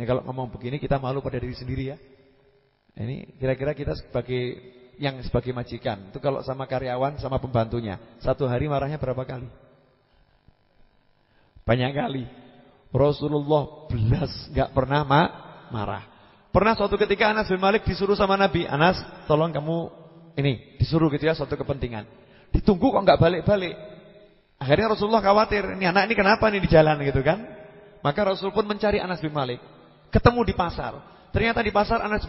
Ya, kalau ngomong begini kita malu pada diri sendiri ya. Ini kira-kira kita sebagai majikan itu kalau sama karyawan sama pembantunya, satu hari marahnya berapa kali? Banyak kali. Rasulullah belas enggak pernah marah. Pernah suatu ketika Anas bin Malik disuruh sama Nabi, Anas tolong kamu ini, disuruh gitu ya, suatu kepentingan. Ditunggu kok enggak balik-balik. Akhirnya Rasulullah khawatir, ini anak ini kenapa nih di jalan gitu kan. Maka Rasul pun mencari Anas bin Malik. Ketemu di pasar. Ternyata di pasar Anas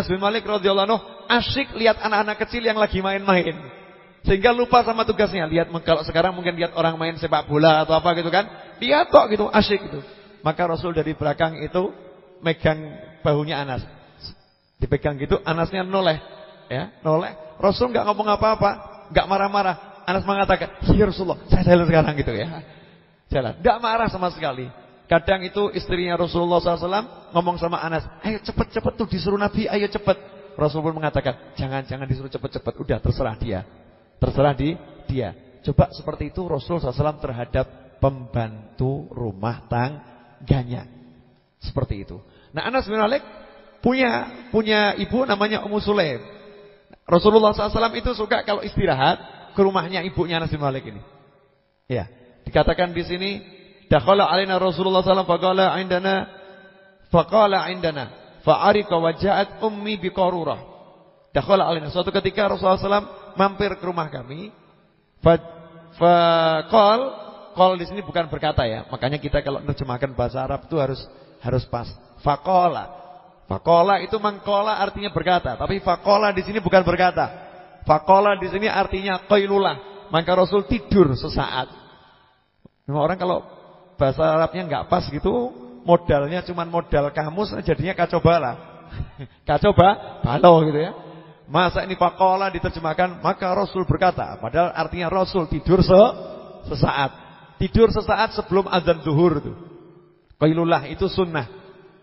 bin Malik radhiyallahu anhu asyik lihat anak-anak kecil yang lagi main-main. Sehingga lupa sama tugasnya. Lihat, kalau sekarang mungkin lihat orang main sepak bola atau apa gitu kan. Lihat kok gitu, asyik gitu. Maka Rasul dari belakang itu megang bahunya Anas. Dipegang gitu, Anasnya noleh. Ya, noleh. Rasul enggak ngomong apa-apa, enggak marah-marah. Anas mengatakan, "Ya Rasulullah, saya jalan sekarang," gitu ya. Jalan, enggak marah sama sekali. Kadang itu istrinya Rasulullah SAW ngomong sama Anas, "Ayo cepet-cepet tuh disuruh Nabi, ayo cepet." Rasul pun mengatakan, "Jangan disuruh cepet-cepet, udah terserah dia." Terserah dia. Coba seperti itu Rasul SAW terhadap pembantu rumah tangganya. Seperti itu. Nah, Anas bin Malik punya ibu namanya Ummu Sulaim. Rasulullah SAW itu suka kalau istirahat ke rumahnya ibunya Anas bin Malik ini. Ya, dikatakan di sini, dakhala alaina Rasulullah SAW faqala indana fa'arika wa ja'at ummi biqarurah. Dakhala alaina, suatu ketika Rasulullah SAW mampir ke rumah kami. Qal di sini bukan berkata ya. Makanya kita kalau menerjemahkan bahasa Arab itu harus pas. Faqala. Faqala itu mangqala artinya berkata, tapi faqala di sini bukan berkata. Faqala di sini artinya qailulah. Maka Rasul tidur sesaat. Memang orang kalau bahasa Arabnya enggak pas gitu, modalnya cuman modal kamus, jadinya kacau bala. Kacau balau gitu ya. Masa ini faqala diterjemahkan maka Rasul berkata, padahal artinya Rasul tidur sesaat. Tidur sesaat sebelum azan zuhur itu. Qailullah itu sunnah.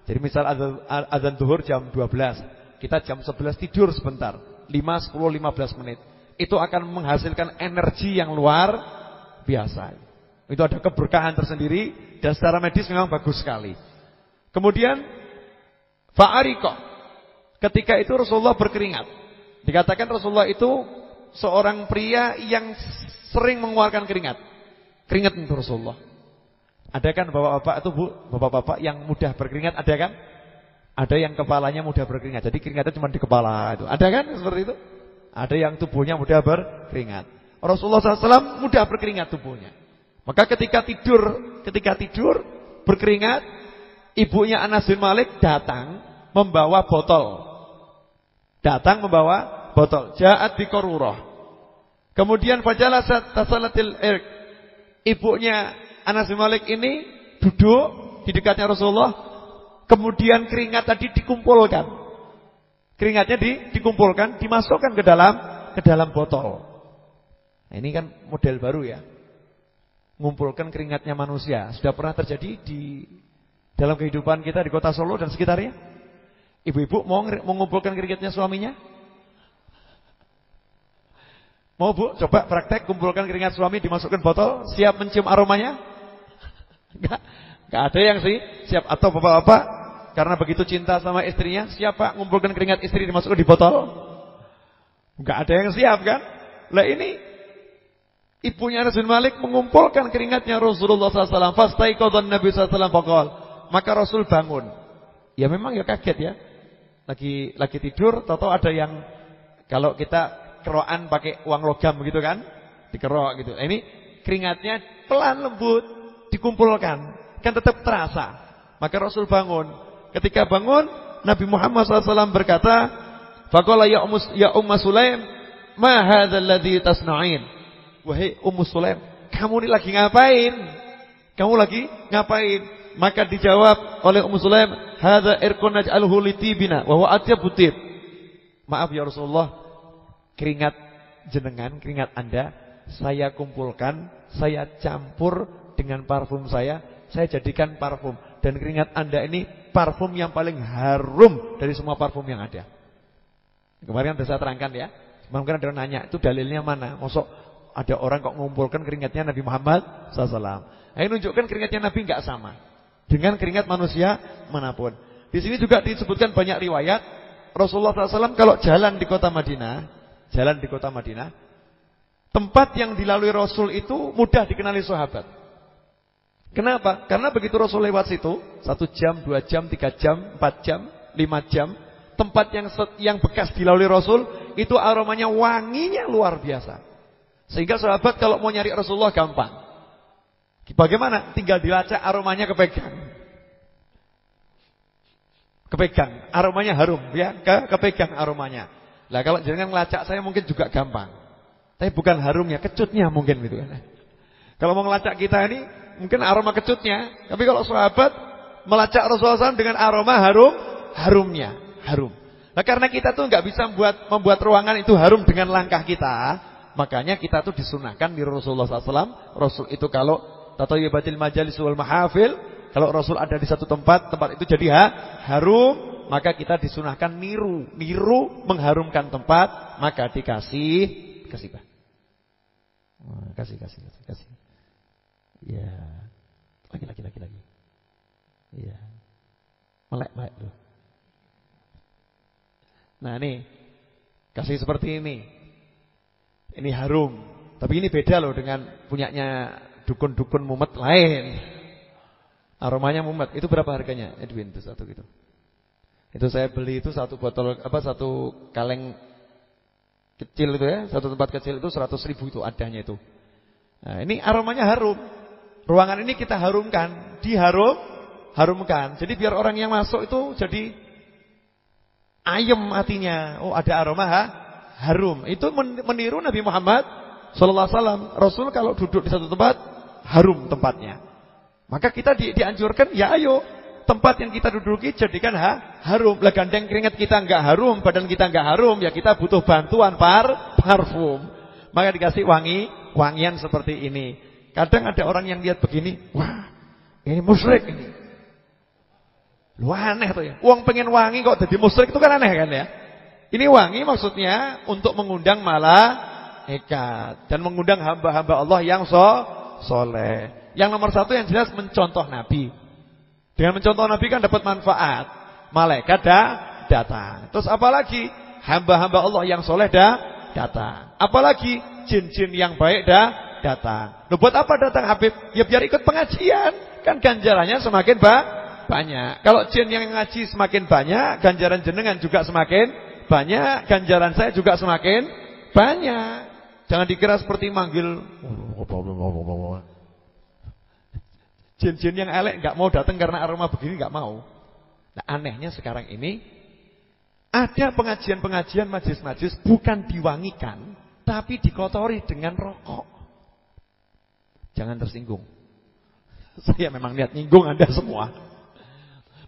Jadi misal azan zuhur jam 12, kita jam 11 tidur sebentar, 5, 10, 15 menit. Itu akan menghasilkan energi yang luar biasa. Itu ada keberkahan tersendiri dan secara medis memang bagus sekali. Kemudian fa'ariqa. Ketika itu Rasulullah berkeringat. Dikatakan Rasulullah itu seorang pria yang sering mengeluarkan keringat. Keringat itu Rasulullah. Ada kan bapak-bapak itu Bu, bapak-bapak yang mudah berkeringat ada kan? Ada yang kepalanya mudah berkeringat. Jadi keringatnya cuma di kepala itu. Ada kan seperti itu? Ada yang tubuhnya mudah berkeringat. Rasulullah SAW mudah berkeringat tubuhnya. Maka ketika tidur berkeringat, ibunya Anas bin Malik datang membawa botol. Ja'at bi qarurah. Kemudian fajalasat tasalatil irq. Ibunya Anas bin Malik ini duduk di dekatnya Rasulullah. Kemudian keringat tadi dikumpulkan. Keringatnya dikumpulkan, dimasukkan ke dalam botol. Nah, ini kan model baru ya. Mengumpulkan keringatnya manusia. Sudah pernah terjadi di dalam kehidupan kita di kota Solo dan sekitarnya? Ibu-ibu mau mengumpulkan keringatnya suaminya? Mau Bu, coba praktek kumpulkan keringat suami dimasukkan botol, siap mencium aromanya? Enggak ada yang siap. Atau bapak-bapak karena begitu cinta sama istrinya, siap Pak mengumpulkan keringat istri dimasukkan di botol? Enggak ada yang siap kan? Lah ini ibunya Anas bin Malik mengumpulkan keringatnya Rasulullah SAW. Fastaiqadhan Nabi SAW faqala. Maka Rasul bangun. Ya memang ya kaget ya. Lagi tidur, tahu-tahu ada yang kalau kita kerokan pakai uang logam begitu kan? Dikerok gitu. Ini keringatnya pelan lembut dikumpulkan, kan tetap terasa. Maka Rasul bangun. Ketika bangun, Nabi Muhammad SAW berkata, faqala ya Ummu Sulaim, ma hadzal ladzi tasna'in? Wahai Ummu Sulaim, kamu ini lagi ngapain? Maka dijawab oleh Ummu Sulaim, hadza irqun naj'aluhu litibina wa huwa atyabu tib. Maaf ya Rasulullah, keringat jenengan, keringat Anda saya kumpulkan, saya campur dengan parfum saya jadikan parfum. Dan keringat Anda ini parfum yang paling harum dari semua parfum yang ada. Kemarin sudah saya terangkan ya. Mungkin ada orang nanya, itu dalilnya mana? Mosok ada orang kok mengumpulkan keringatnya Nabi Muhammad SAW. Ini menunjukkan keringatnya Nabi enggak sama dengan keringat manusia manapun. Di sini juga disebutkan banyak riwayat Rasulullah SAW kalau jalan di kota Madinah, tempat yang dilalui Rasul itu mudah dikenali sahabat. Kenapa? Karena begitu Rasul lewat situ, 1 jam, 2 jam, 3 jam, 4 jam, 5 jam, tempat yang bekas dilalui Rasul itu aromanya wanginya luar biasa. Sehingga sahabat kalau mau nyari Rasulullah gampang. Bagaimana? Tinggal dilacak aromanya kepegang, aromanya harum ya, kepegang aromanya. Lah kalau jangan ngelacak saya mungkin juga gampang. Tapi bukan harumnya, kecutnya mungkin gitu kan. Kalau mau ngelacak kita ini mungkin aroma kecutnya, tapi kalau sahabat melacak Rasulullah SAW dengan aroma harumnya. Nah karena kita tuh nggak bisa membuat ruangan itu harum dengan langkah kita, makanya kita tuh disunahkan di Rasulullah SAW. Rasul itu kalau tatayyibatil majalis wal mahafil, kalau Rasul ada di satu tempat itu jadi harum. Maka kita disunahkan niru mengharumkan tempat, maka dikasih Bah. Kasih. Ya. Lagi. Ya. Melek tuh. Nah, nih. Kasih seperti ini. Ini harum, tapi ini beda loh dengan punyanya dukun-dukun mumet lain. Aromanya mumet. Itu berapa harganya? Edwin itu satu gitu. Itu saya beli itu satu kaleng kecil itu ya, satu tempat kecil itu 100.000 itu adanya itu. Nah, ini aromanya harum. Ruangan ini kita harumkan, harumkan. Jadi biar orang yang masuk itu jadi ayem hatinya. Oh, ada aroma harum. Itu meniru Nabi Muhammad sallallahu alaihi wasallam. Rasul kalau duduk di satu tempat harum tempatnya. Maka kita dianjurkan, ya ayo tempat yang kita duduki jadikan harum. Lah gandeng keringat kita enggak harum, badan kita enggak harum, ya kita butuh bantuan parfum. Maka dikasih wangian seperti ini. Kadang ada orang yang lihat begini, wah, ini musyrik ini. Lu aneh tuh ya. Uang pengen wangi kok jadi musyrik itu kan aneh kan ya. Ini wangi maksudnya untuk mengundang malaikat dan mengundang hamba-hamba Allah yang soleh. Yang nomor satu yang jelas mencontoh Nabi. Dengan mencontoh Nabi kan dapat manfaat. Malaikat datang. Terus apalagi hamba-hamba Allah yang soleh datang. Apalagi jin-jin yang baik datang. Loh, buat apa datang Habib? Ya biar ikut pengajian. Kan ganjarannya semakin banyak. Kalau jin yang ngaji semakin banyak, ganjaran jenengan juga semakin banyak, ganjaran saya juga semakin banyak. Jangan dikira seperti manggil jin-jin yang elek enggak mau datang karena aroma begini enggak mau. Nah, anehnya sekarang ini ada pengajian-pengajian majlis-majlis bukan diwangikan tapi dikotori dengan rokok. Jangan tersinggung. Saya memang niat nyinggung Anda semua.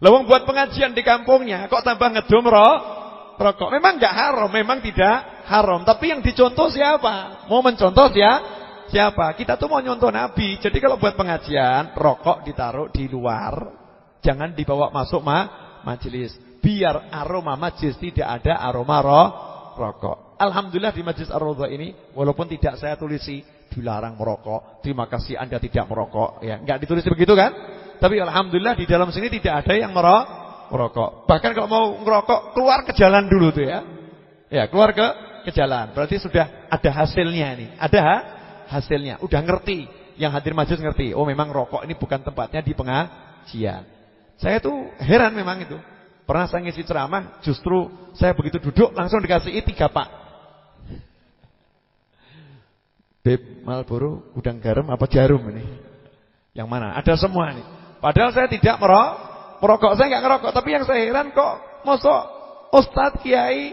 Lawang buat pengajian di kampungnya kok tambah ngedum rokok. Memang enggak haram, memang tidak haram, tapi yang dicontoh siapa? Mau mencontoh siapa? Kita tuh mau nyontoh Nabi. Jadi kalau buat pengajian, rokok ditaruh di luar. Jangan dibawa masuk majelis. Biar aroma majelis tidak ada aroma rokok. Alhamdulillah di Majlis Ar-Raudhah ini walaupun tidak saya tulisi dilarang merokok. Terima kasih Anda tidak merokok. Ya, enggak ditulis begitu kan? Tapi alhamdulillah di dalam sini tidak ada yang merokok. Bahkan kalau mau ngerokok keluar ke jalan dulu tuh ya. Ya, keluar ke jalan. Berarti sudah ada hasilnya nih. Ada hasilnya. Udah ngerti. Yang hadir majelis ngerti. Oh, memang rokok ini bukan tempatnya di pengajian. Saya tuh heran memang itu. Pernah saya ngisi ceramah, justru saya begitu duduk langsung dikasih 3 pak. Beb, Marlboro, udang garam apa jarum ini? Yang mana? Ada semua nih. Padahal saya tidak merokok. Saya enggak ngerokok. Tapi yang saya heran kok mosok Ustadz Kiai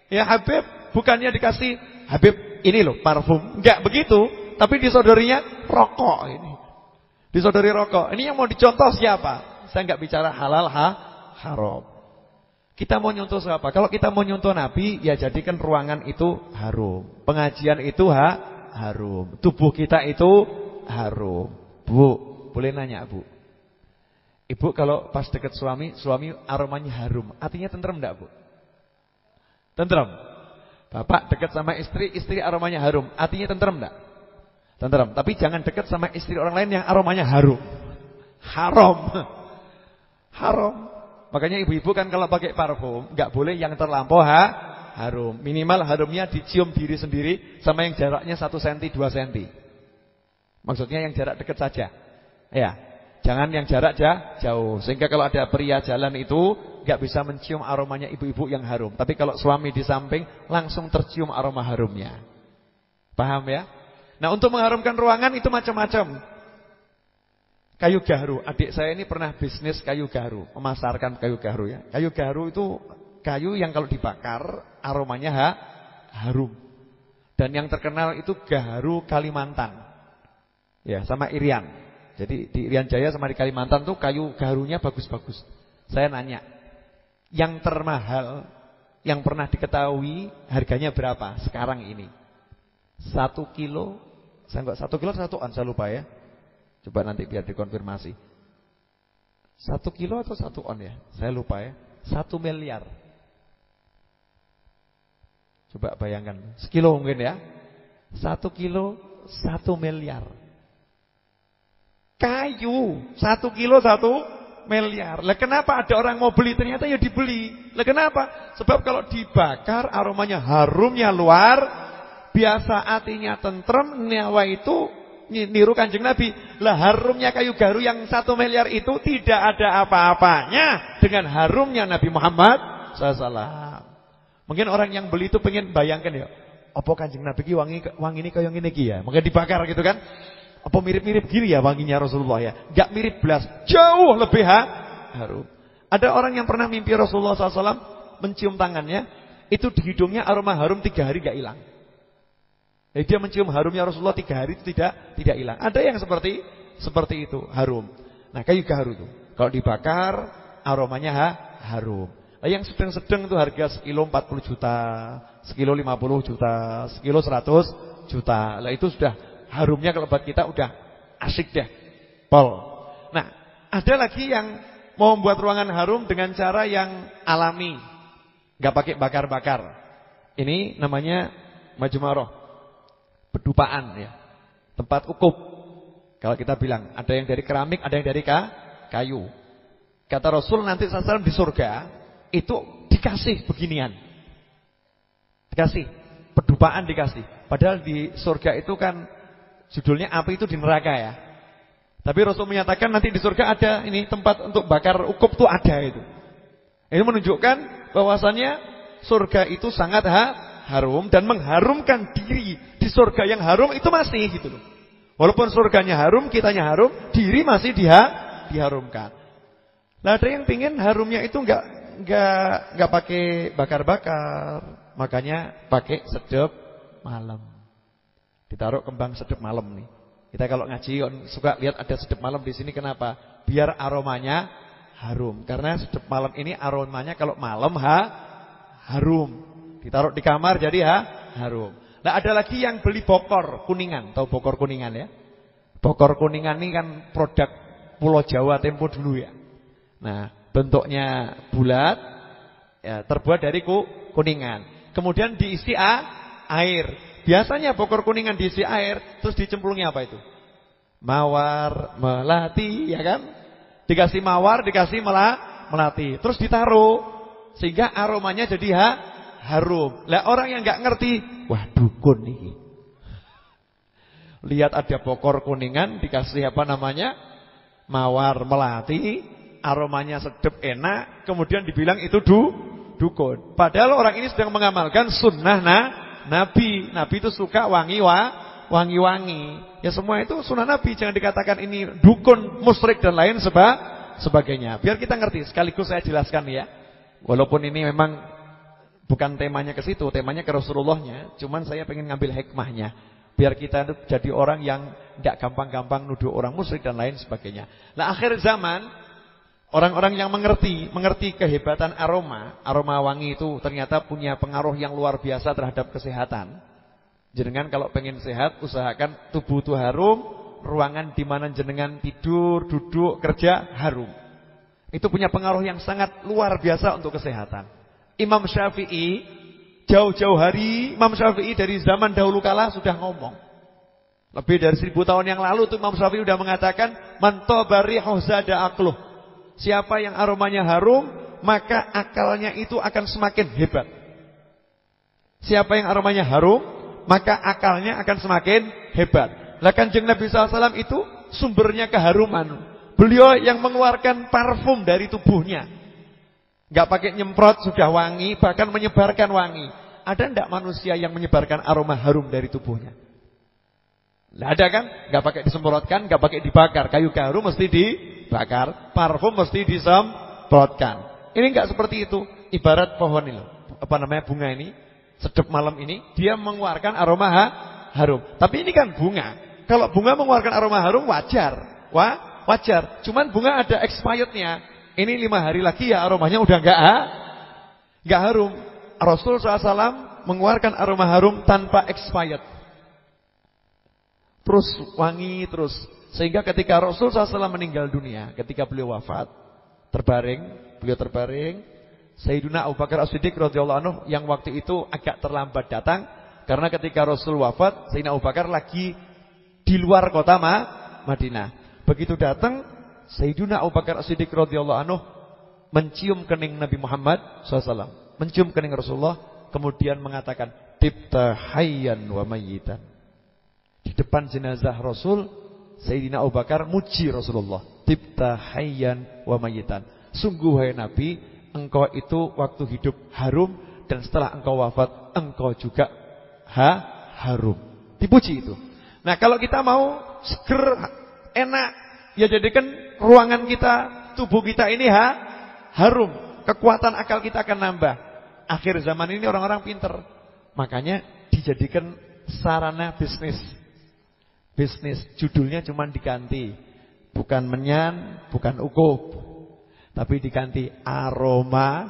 ya Habib bukannya dikasih Habib ini loh parfum. Enggak begitu. Tapi disodorinya rokok ini. Disodori rokok. Ini yang mau dicontoh siapa? Saya enggak bicara halal haram. Kita mau nyontoh siapa? Kalau kita mau nyontoh Nabi, ya jadikan ruangan itu harum. Pengajian itu harum. Tubuh kita itu harum. Bu, boleh nanya Bu? Ibu kalau pas dekat suami aromanya harum. Artinya tentrem enggak Bu? Tentrem. Bapak dekat sama istri aromanya harum. Artinya tentrem enggak? Tentrem. Tapi jangan dekat sama istri orang lain yang aromanya harum. Haram. Makanya ibu-ibu kan kalau pakai parfum enggak boleh yang terlampau harum. Minimal harumnya dicium diri sendiri sama yang jaraknya 1 cm 2 cm. Maksudnya yang jarak dekat saja. Ya. Jangan yang jarak jauh. Sehingga kalau ada pria jalan itu enggak bisa mencium aromanya ibu-ibu yang harum. Tapi kalau suami di samping langsung tercium aroma harumnya. Paham ya? Nah, untuk mengharumkan ruangan itu macam-macam. Kayu gaharu, adik saya ini pernah bisnis kayu gaharu, memasarkan kayu gaharu ya. Kayu gaharu itu kayu yang kalau dibakar aromanya harum. Dan yang terkenal itu gaharu Kalimantan. Ya, sama Irian. Jadi di Irian Jaya sama di Kalimantan tuh kayu gaharunya bagus-bagus. Saya nanya, yang termahal yang pernah diketahui harganya berapa sekarang ini? 1 kilo, saya enggak 1 kilo 1 on, saya lupa ya. Coba nanti biar dikonfirmasi. 1 kilo atau 1 on ya? Saya lupa ya. 1 miliar. Coba bayangkan. Sekilo mungkin ya. 1 kilo 1 miliar. Kayu 1 kilo 1 miliar. Lah kenapa ada orang mau beli? Ternyata ya dibeli. Lah kenapa? Sebab kalau dibakar aromanya harumnya luar biasa, artinya tentrem, nyawa itu niru Kanjeng Nabi. Lah harumnya kayu gaharu yang 1 miliar itu tidak ada apa-apanya dengan harumnya Nabi Muhammad SAW. Mungkin orang yang beli itu pengen bayangkan ya, apa Kanjeng Nabi ki wangi ini kaya ngene iki ya. Mungkin dibakar gitu kan. Apa mirip-mirip gini ya wanginya Rasulullah ya? Enggak mirip belas, jauh lebih harum. Ada orang yang pernah mimpi Rasulullah SAW mencium tangannya, itu di hidungnya aroma harum 3 hari enggak hilang. Jadi dia mencium harumnya Rasulullah 3 hari itu tidak hilang. Ada yang seperti itu, harum. Nah, kayu gaharu itu kalau dibakar aromanya harum. Nah, yang sedang-sedang itu harga sekilo 40 juta, sekilo 50 juta, sekilo 100 juta. Lah itu sudah harumnya kalau buat kita udah asik deh. Pol. Nah, ada lagi yang mau membuat ruangan harum dengan cara yang alami. Enggak pakai bakar-bakar. Ini namanya majmaroh. Pedupaan ya. Tempat ukup. Kalau kita bilang ada yang dari keramik, ada yang dari kayu. Kata Rasul nanti SAW di surga itu dikasih beginian. Dikasih pedupaan dikasih. Padahal di surga itu kan judulnya api itu di neraka ya. Tapi Rasul menyatakan nanti di surga ada ini tempat untuk bakar ukup tuh ada itu. Ini menunjukkan bahwasannya surga itu sangat harum dan mengharumkan diri di surga yang harum itu masih gitu loh. Walaupun surganya harum, kitanya harum, diri masih diharumkan. Nah, ada yang pingin harumnya itu enggak pakai bakar-bakar, makanya pakai sedep malam. Ditaruh kembang sedep malam nih. Kita kalau ngaji suka lihat ada sedep malam di sini, kenapa? Biar aromanya harum. Karena sedep malam ini aromanya kalau malam harum. Ditaruh di kamar jadi harum. Nah, ada lagi yang beli bokor kuningan. Tahu bokor kuningan ya? Bokor kuningan ini kan produk Pulau Jawa tempo dulu ya. Nah, bentuknya bulat ya, terbuat dari kuningan. Kemudian diisi air. Biasanya bokor kuningan diisi air, terus dicemplungi apa itu? Mawar, melati, ya kan? Dikasih mawar, dikasih melati. Terus ditaruh sehingga aromanya jadi harum. Lah orang yang enggak ngerti, wah dukun nih. Lihat ada bokor kuningan dikasih apa namanya? Mawar melati, aromanya sedap enak, kemudian dibilang itu dukun. Padahal orang ini sedang mengamalkan sunnah Nabi. Nabi itu suka wangi-wangi. Ya semua itu sunnah Nabi, jangan dikatakan ini dukun, musyrik dan lain sebagainya. Biar kita ngerti, sekaligus saya jelaskan ya. Walaupun ini memang bukan temanya ke situ, temanya ke Rasulullahnya, cuman saya pengen ngambil hikmahnya. Biar kita itu jadi orang yang enggak gampang-gampang nuduh orang musyrik dan lain sebagainya. Nah, akhir zaman orang-orang yang mengerti kehebatan aroma wangi itu ternyata punya pengaruh yang luar biasa terhadap kesehatan. Jenengan kalau pengen sehat, usahakan tubuh itu harum, ruangan di mana jenengan tidur, duduk, kerja harum. Itu punya pengaruh yang sangat luar biasa untuk kesehatan. Imam Syafi'i, jauh-jauh hari Imam Syafi'i dari zaman dahulu kala sudah ngomong. Lebih dari 1000 tahun yang lalu tuh Imam Syafi'i sudah mengatakan, man tabarihu zada aqluh. Siapa yang aromanya harum, maka akalnya itu akan semakin hebat. Siapa yang aromanya harum, maka akalnya akan semakin hebat. Lah Kanjeng Nabi SAW itu sumbernya keharuman. Beliau yang mengeluarkan parfum dari tubuhnya. Enggak pakai nyemprot sudah wangi, bahkan menyebarkan wangi. Ada enggak manusia yang menyebarkan aroma harum dari tubuhnya? Lah ada kan? Enggak pakai disemprotkan, enggak pakai dibakar. Kayu gaharu mesti dibakar, parfum mesti disemprotkan. Ini enggak seperti itu. Ibarat pohon ini, apa namanya, bunga ini, sedep malam ini, dia mengeluarkan aroma harum. Tapi ini kan bunga. Kalau bunga mengeluarkan aroma harum wajar. Wajar. Cuman bunga ada expirednya. Ini 5 hari lagi ya aromanya udah enggak harum. Rasul SAW mengeluarkan aroma harum tanpa expired. Terus wangi terus. Sehingga ketika Rasul SAW meninggal dunia, ketika beliau wafat, beliau terbaring, Sayyidina Abu Bakar As-Siddiq radhiyallahu anhu yang waktu itu agak terlambat datang, karena ketika Rasul wafat, Sayyidina Abu Bakar lagi di luar kota Madinah. Begitu datang, Sayyidina Abu Bakar As-Siddiq radhiyallahu anhu mencium kening Nabi Muhammad SAW, mencium kening Rasulullah, kemudian mengatakan, tibta hayyan wa mayyitan. Di depan jenazah Rasul, Sayyidina Abu Bakar muji Rasulullah, tibta hayyan wa mayyitan. Sungguh hai Nabi, engkau itu waktu hidup harum, dan setelah engkau wafat, engkau juga harum. Dipuji itu. Nah, kalau kita mau seger, enak, ya jadikan ruangan kita, tubuh kita ini harum. Kekuatan akal kita akan nambah. Akhir zaman ini orang-orang pinter. Makanya dijadikan sarana bisnis. Bisnis, judulnya cuma diganti. Bukan menyan, bukan ukup. Tapi diganti aroma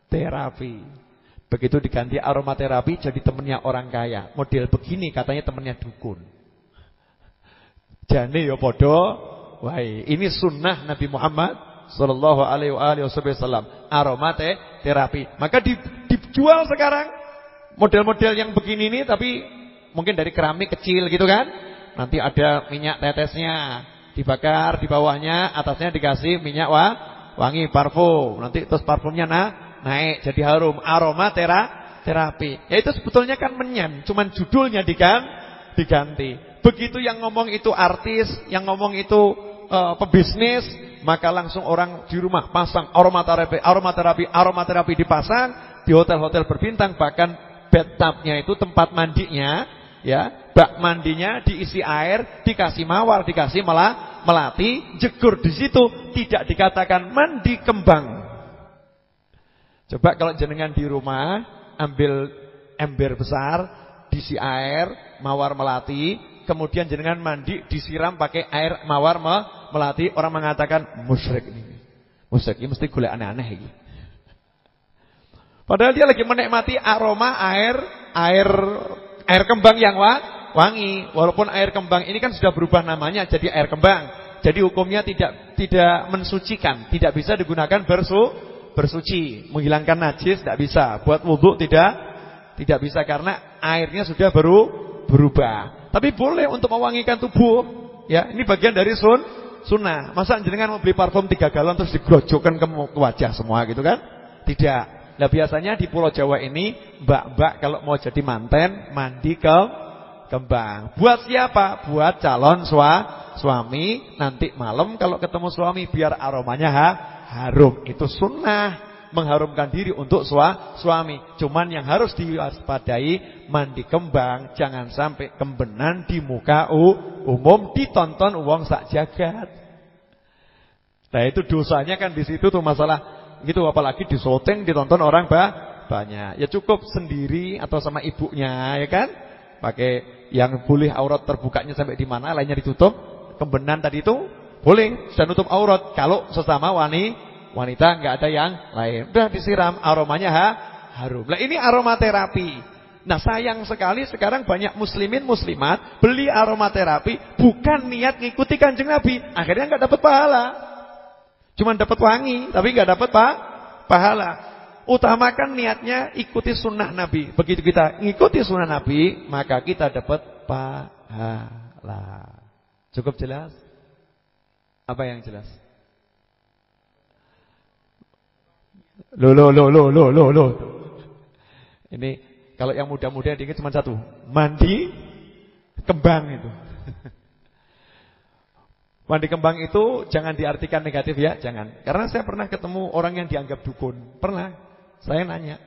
terapi. Begitu diganti aromaterapi jadi temennya orang kaya. Model begini katanya temennya dukun. Jane ya podo. Wah, ini sunnah Nabi Muhammad sallallahu alaihi wasallam. Aromaterapi. Maka dijual sekarang model-model yang begini ini, tapi mungkin dari keramik kecil gitu kan. Nanti ada minyak tetesnya, dibakar di bawahnya, atasnya dikasih minyak wangi parfum. Nanti terus parfumnya naik jadi harum, aromaterapi. Ya itu sebetulnya kan menyan, cuman judulnya diganti. Begitu yang ngomong itu artis, yang ngomong itu pebisnis, maka langsung orang di rumah pasang aromaterapi dipasang di hotel-hotel berbintang, bahkan bathtubnya itu tempat mandinya, ya, bak mandinya diisi air, dikasih mawar, dikasih melati, jegur di situ, tidak dikatakan mandi kembang. Coba kalau jenengan di rumah ambil ember besar, diisi air, mawar melati, kemudian jenengan mandi disiram pakai air mawar melati, orang mengatakan musyrik ini. Musyrik ini mesti golek aneh-aneh iki. Padahal dia lagi menikmati aroma air kembang yang wangi. Walaupun air kembang ini kan sudah berubah namanya jadi air kembang. Jadi hukumnya tidak mensucikan, tidak bisa digunakan bersuci, menghilangkan najis tidak bisa, buat wudu tidak bisa karena airnya sudah berubah. Tapi boleh untuk mewangikan tubuh, ya. Ini bagian dari sunnah. Masa jenengan mau beli parfum 3 galon terus digrojokkan ke wajah semua gitu kan? Tidak. Nah, biasanya di Pulau Jawa ini mbak-mbak kalau mau jadi manten mandi kembang. Buat siapa? Buat calon suami. Nanti malam kalau ketemu suami biar aromanya harum. Itu sunnah, mengharumkan diri untuk suami. Cuman yang harus diwaspadai, mandi kembang jangan sampai kembenan di muka umum, ditonton uang sak jagat. Nah, itu dosanya kan di situ tuh masalah gitu, apalagi disyuting ditonton orang banyak. Ya cukup sendiri atau sama ibunya, ya kan? Pakai yang boleh aurat terbukanya sampai di mana, lainnya ditutup. Kembenan tadi itu boleh sudah nutup aurat. Kalau sesama wanita nggak ada yang lain, udah disiram aromanya harum. Nah, ini aromaterapi. Nah, sayang sekali sekarang banyak muslimin muslimat beli aromaterapi bukan niat ngikuti Kanjeng Nabi, akhirnya nggak dapat pahala. Cuman dapat wangi tapi nggak dapat pahala. Utamakan niatnya ikuti sunnah Nabi. Begitu kita ngikuti sunnah Nabi, maka kita dapat pahala. Cukup jelas? Apa yang jelas? Loh. Ini kalau yang muda-muda dikit cuma satu, mandi kembang itu. Mandi kembang itu jangan diartikan negatif ya, jangan. Karena saya pernah ketemu orang yang dianggap dukun. Pernah. Saya nanya,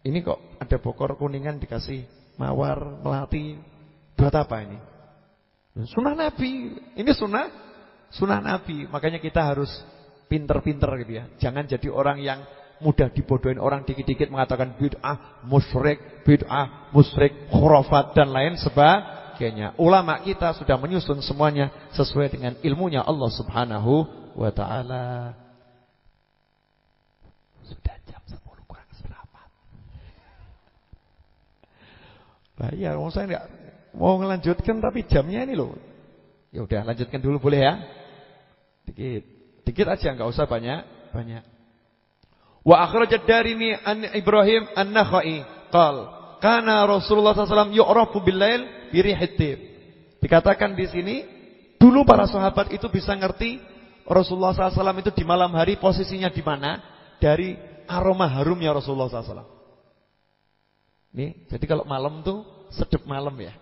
ini kok ada bokor kuningan dikasih mawar melati, buat apa ini? Sunnah Nabi. Ini sunnah Nabi. Makanya kita harus pinter-pinter gitu ya. Jangan jadi orang yang mudah dibodohin orang dikit-dikit mengatakan bid'ah, musyrik, khurafat dan lain sebagainya. Ulama kita sudah menyusun semuanya sesuai dengan ilmunya Allah Subhanahu wa taala. Sudah jam 10 kurang seperempat. Nah, iya, saya enggak mau melanjutkan tapi jamnya ini loh. Ya udah, lanjutkan dulu boleh ya? Dikit aja, enggak usah banyak. Wa akhrajad Darimi an Ibrahim an-Nakhai qala kana Rasulullah SAW yu'rafu bil-lail bi rihit tib. Dikatakan di sini dulu para sahabat itu bisa ngerti Rasulullah SAW itu di malam hari posisinya di mana dari aroma harumnya Rasulullah SAW. Nih, jadi kalau malam tuh sedep malam ya.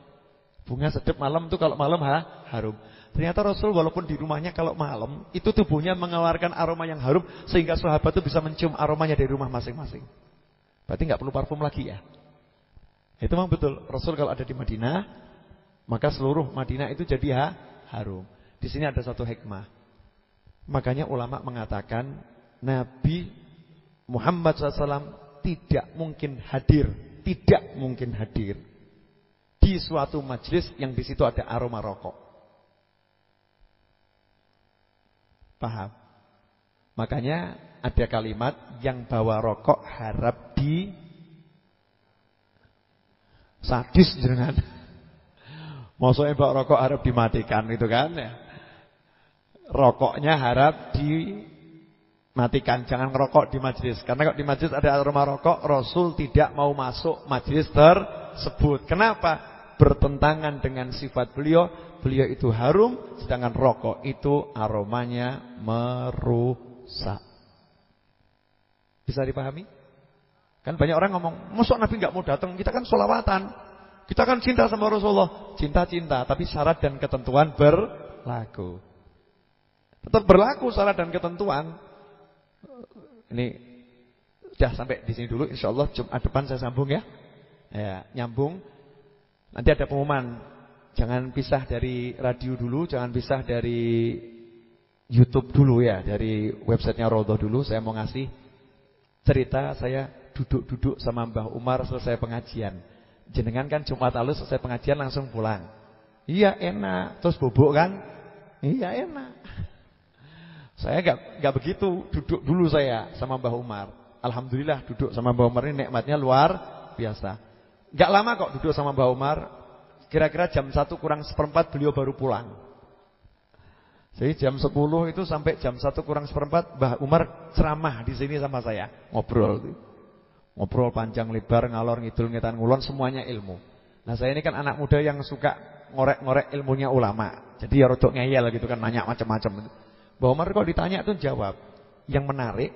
Bunga sedep malam tuh kalau malam harum. Ternyata Rasul walaupun di rumahnya kalau malam itu tubuhnya mengeluarkan aroma yang harum sehingga sahabat itu bisa mencium aromanya dari rumah masing-masing. Berarti nggak perlu parfum lagi ya. Itu memang betul. Rasul kalau ada di Madinah Maka seluruh Madinah itu jadi harum. Di sini ada satu hikmah. Makanya ulama mengatakan Nabi Muhammad SAW tidak mungkin hadir di suatu majelis yang di situ ada aroma rokok. Paham? Makanya ada kalimat yang bawa rokok harap di sadis jenengan. Maksudnya bawa rokok harap dimatikan gitu kan ya. Rokoknya harap dimatikan, jangan ngerokok di majelis. Karena kalau di majelis ada aroma rokok, Rasul tidak mau masuk majelis tersebut. Kenapa? Bertentangan dengan sifat beliau. Beliau itu harum, sedangkan rokok itu aromanya merusak. Bisa dipahami? Kan banyak orang ngomong, "Masa Nabi enggak mau datang? Kita kan sholawatan. Kita kan cinta sama Rasulullah." Cinta-cinta, tapi syarat dan ketentuan berlaku. Tetap berlaku syarat dan ketentuan. Ini sudah sampai di sini dulu. InsyaAllah Jumat depan saya sambung ya. Ya, nyambung. Nanti ada pengumuman. Jangan pisah dari radio dulu, jangan pisah dari YouTube dulu ya, dari websitenya Raudhah dulu. Saya mau ngasih cerita saya duduk-duduk sama Mbah Umar selesai pengajian. Jenengan kan Jumat lalu selesai pengajian langsung pulang. Iya enak, terus bobok kan? Iya enak. Saya enggak begitu, duduk dulu saya sama Mbah Umar. Alhamdulillah duduk sama Mbah Umar ini nikmatnya luar biasa. Enggak lama kok duduk sama Mbah Umar. Kira-kira jam 1 kurang seperempat beliau baru pulang. Jadi jam 10 itu sampai jam 1 kurang seperempat Mbah Umar ceramah di sini sama saya, ngobrol. Ngobrol panjang lebar, ngalor ngidul ngetan ngulon, semuanya ilmu. Nah, saya ini kan anak muda yang suka ngorek-ngorek ilmunya ulama. Jadi ya rodok ngeyel gitu kan, nanya macam-macam. Mbah Umar kalau ditanya itu jawab. Yang menarik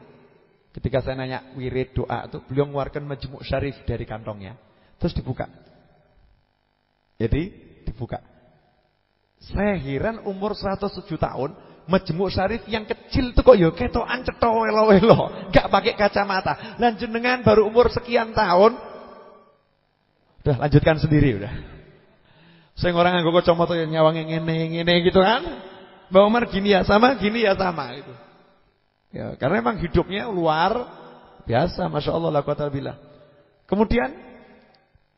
ketika saya nanya wirid doa itu, beliau mengeluarkan Majmu' Syarif dari kantongnya, terus dibuka. Jadi dibuka. Saya heran umur 107 tahun, Majmu' Syarif yang kecil itu kok ya ketokan cetha welo-welo, enggak pakai kacamata. Lan jenengan baru umur sekian tahun. Udah lanjutkan sendiri udah. Saya orang nganggo kacamata yang nyawange ngene gitu kan. Mbak Umar gini ya sama gitu. Ya, karena memang hidupnya luar biasa, Masya Allah la quwata billah. Kemudian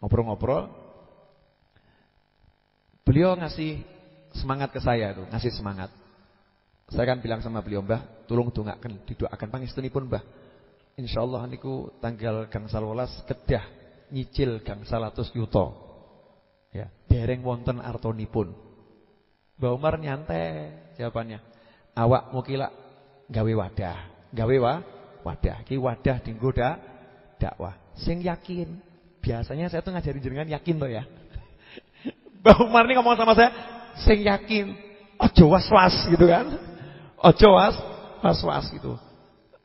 ngobrol-ngobrol, beliau ngasih semangat ke saya tuh, ngasih semangat. Saya kan bilang sama beliau, "Mbah, tolong didoakan pangestunipun, Mbah. Insyaallah niku tanggal gangsal 12 kedah nyicil gangsal 100 yuta. Ya, dereng wonten artonipun." Mbah Umar nyantai jawabannya. "Awak mukila gawe wadah. Gawe wadah. Ki wadah dienggo dakwah. Sing yakin." Biasanya saya tuh ngajarin jenengan yakin toh ya. Mbah Umar ini ngomong sama saya, "Sing yakin. Ojo was-was gitu kan. Ojo was-was gitu.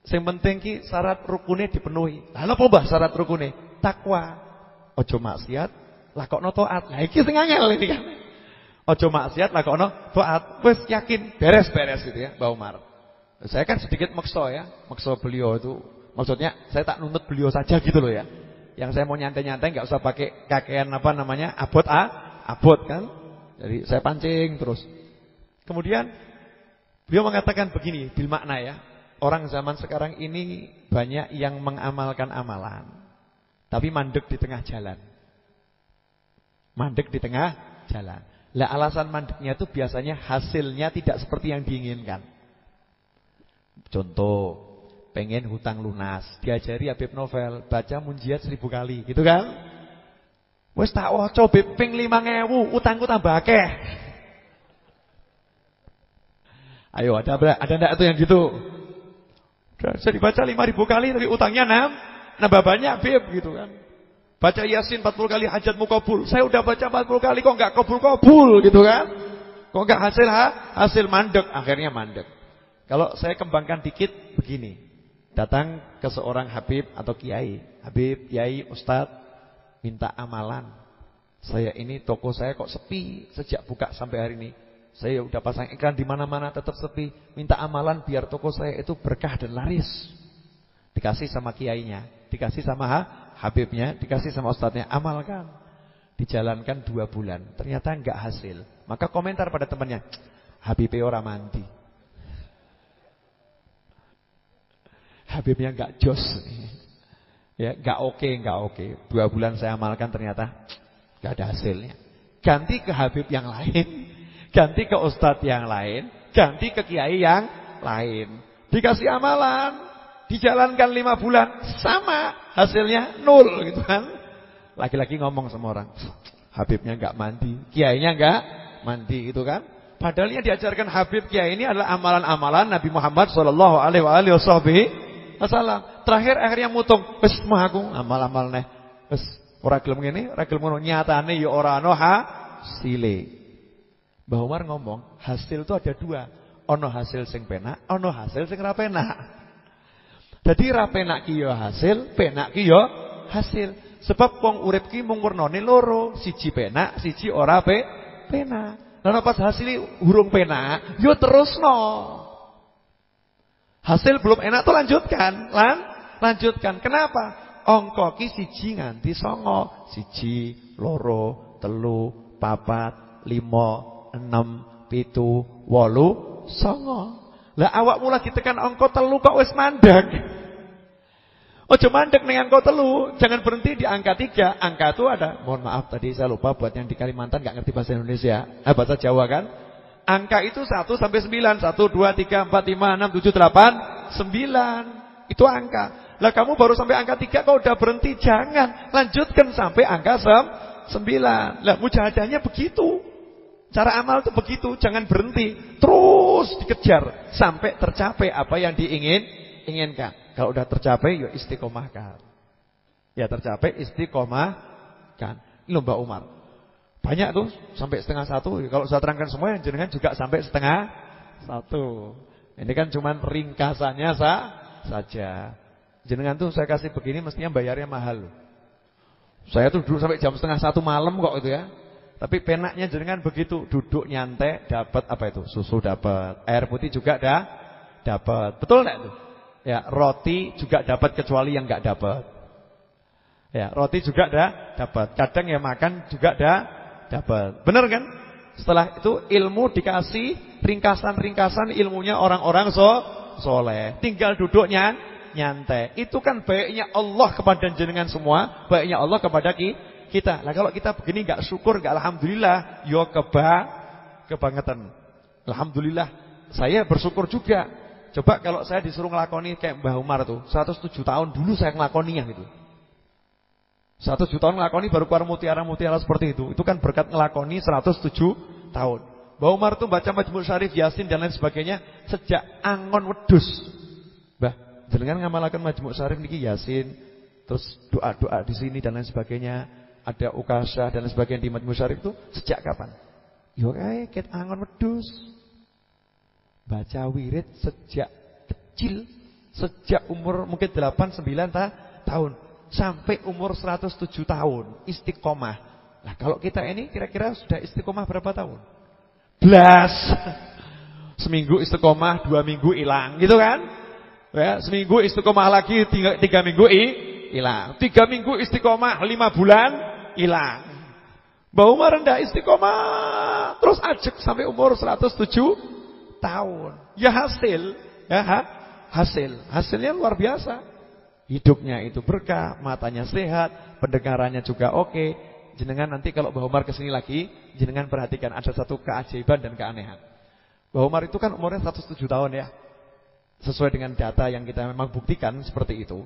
Sing penting ki syarat rukune dipenuhi." Lah napa Mbah syarat rukune? Takwa. Ojo maksiat, lakokno taat. Lah iki sing angel ini kan. Ojo maksiat lakokno taat. Wis yakin beres-beres gitu ya, Mbah Umar. Saya kan sedikit maksa ya, maksa beliau itu. Maksudnya saya tak nuntut beliau saja gitu loh ya. Yang saya mau nyantai-nyantai enggak usah pakai kakean abot kan. Jadi saya pancing terus. Kemudian beliau mengatakan begini, bil makna ya. Orang zaman sekarang ini banyak yang mengamalkan amalan, tapi mandek di tengah jalan. Mandek di tengah jalan. Lah alasan mandeknya itu biasanya hasilnya tidak seperti yang diinginkan. Contoh, pengen hutang lunas, diajari Habib Novel baca munjiat 1000 kali, gitu kan? Wes tak waca Habib ping 5000, utangku tambah akeh. Ayo ada enggak itu yang gitu? Saya dibaca 5000 kali tapi utangnya nambah banyak Habib gitu kan. Baca Yasin 40 kali hajatmu kabul. Saya udah baca 40 kali kok enggak kabul-kabul gitu kan. Kok enggak hasil mandek, akhirnya mandek. Kalau saya kembangkan dikit begini. Datang ke seorang Habib atau Kiai. Habib, Kiai, Ustadz, minta amalan. Saya ini toko saya kok sepi sejak buka sampai hari ini. Saya udah pasang iklan di mana-mana tetap sepi. Minta amalan biar toko saya itu berkah dan laris. Dikasih sama kiainya, dikasih sama Habibnya, dikasih sama ustadznya, amalkan. Dijalankan 2 bulan, ternyata enggak hasil. Maka komentar pada temannya, Habibnya ora mandi. Habibnya enggak jos. Ya, enggak oke. 2 bulan saya amalkan ternyata enggak ada hasilnya. Ganti ke Habib yang lain, ganti ke ustadz yang lain, ganti ke kiai yang lain. Dikasih amalan, dijalankan 5 bulan, sama hasilnya 0 gitu kan. Laki-laki ngomong sama orang, Habibnya enggak mandi, kiainya enggak mandi gitu kan. Padahal yang diajarkan Habib kiai ini adalah amalan-amalan Nabi Muhammad sallallahu alaihi wasallam. Terakhir akhirnya mutung, wis mah aku amal-amal neh. Wis ora gelem ngene, ora gelem ngono, nyatane ya ora ana hasile. Mbah Umar ngomong, hasil itu ada 2. Ana hasil sing penak, ana hasil sing ra penak. Dadi ra penak ki ya hasil, penak ki ya hasil. Sebab wong urip ki mung wernane loro, siji penak, siji ora penak. Lah pas hasilnya hurung penak, yo terusno. Hasil belum enak tuh lanjutkan, lanjutkan. Kenapa? Angka ki siji nganti 9, 1, 2, 3, 4, 5, 6, 7, 8, 9. Lah awakmu lagi tekan angka 3 kok wis mandek. Ojo mandek ning angka 3, jangan berhenti di angka 3. Angka itu ada, mohon maaf tadi saya lupa buat yang di Kalimantan enggak ngerti bahasa Indonesia. Bahasa Jawa kan? Angka itu 1 sampai 9. 1 2 3 4 5 6 7 8 9. Itu angka. Lah kamu baru sampai angka 3 kok udah berhenti? Jangan, lanjutkan sampai angka 9. Lah mujahadahnya begitu. Cara amal itu begitu, jangan berhenti, terus dikejar sampai tercapai apa yang diinginkan. Kalau udah tercapai, ya istiqomahkan. Ya tercapai, istiqomahkan. Ini lho Mbak Umar. Banyak tuh, sampai 12:30. Kalau saya terangkan semua, yang jenengan juga sampai 12:30. Ini kan cuma ringkasannya saja. Jenengan tuh saya kasih begini, mestinya bayarnya mahal loh. Saya tuh duduk sampai jam 12:30 malam kok itu ya. Tapi penaknya jenengan begitu, duduk nyantai, dapat apa itu? Susu dapat, air putih juga dapat. Betul enggak tuh? Ya, roti juga dapat kecuali yang enggak dapat. Ya, roti juga dapat. Kadang ya makan juga dapat. Benar kan? Setelah itu ilmu dikasih ringkasan-ringkasan ilmunya orang-orang soleh. Tinggal duduknya nyantai. Itu kan baiknya Allah kepada jenengan semua, baiknya Allah kepada kita. Lah kalau kita begini enggak syukur, enggak alhamdulillah, yo kebangetan. Alhamdulillah, saya bersyukur juga. Coba kalau saya disuruh ngelakoni kayak Mbah Umar tuh, 107 tahun dulu saya ngelakoni yang itu. 107 tahun ngelakoni baru keluar mutiara-mutiara seperti itu. Itu kan berkat ngelakoni 107 tahun. Mbah Umar tuh baca Majmu' Syarif, Yasin dan lain sebagainya sejak angon wedhus. Mbah, jenengan ngamalaken Majmu' Syarif niki Yasin, terus doa-doa di sini dan lain sebagainya, ada Ukasyah dan lain sebagainya di Majmu' Syarif itu sejak kapan? Yo kae ket angon wedhus. Baca wirid sejak kecil, sejak umur mungkin 8-9 tahun sampai umur 107 tahun istiqomah. Nah kalau kita ini kira-kira sudah istiqomah berapa tahun? Belas. Seminggu istiqomah, 2 minggu hilang gitu kan? Ya, seminggu istiqomah lagi, 3 minggu hilang. 3 minggu istiqomah, 5 bulan hilang. Mbah Umar rendah istiqomah terus ajak sampai umur 107 tahun. Ya hasilnya luar biasa. Hidupnya itu berkah, matanya sehat, pendengarannya juga oke. Jenengan nanti kalau Mbah Umar kesini lagi, jenengan perhatikan ada satu keajaiban dan keanehan. Mbah Umar itu kan umurnya 107 tahun ya. Sesuai dengan data yang kita memang buktikan seperti itu.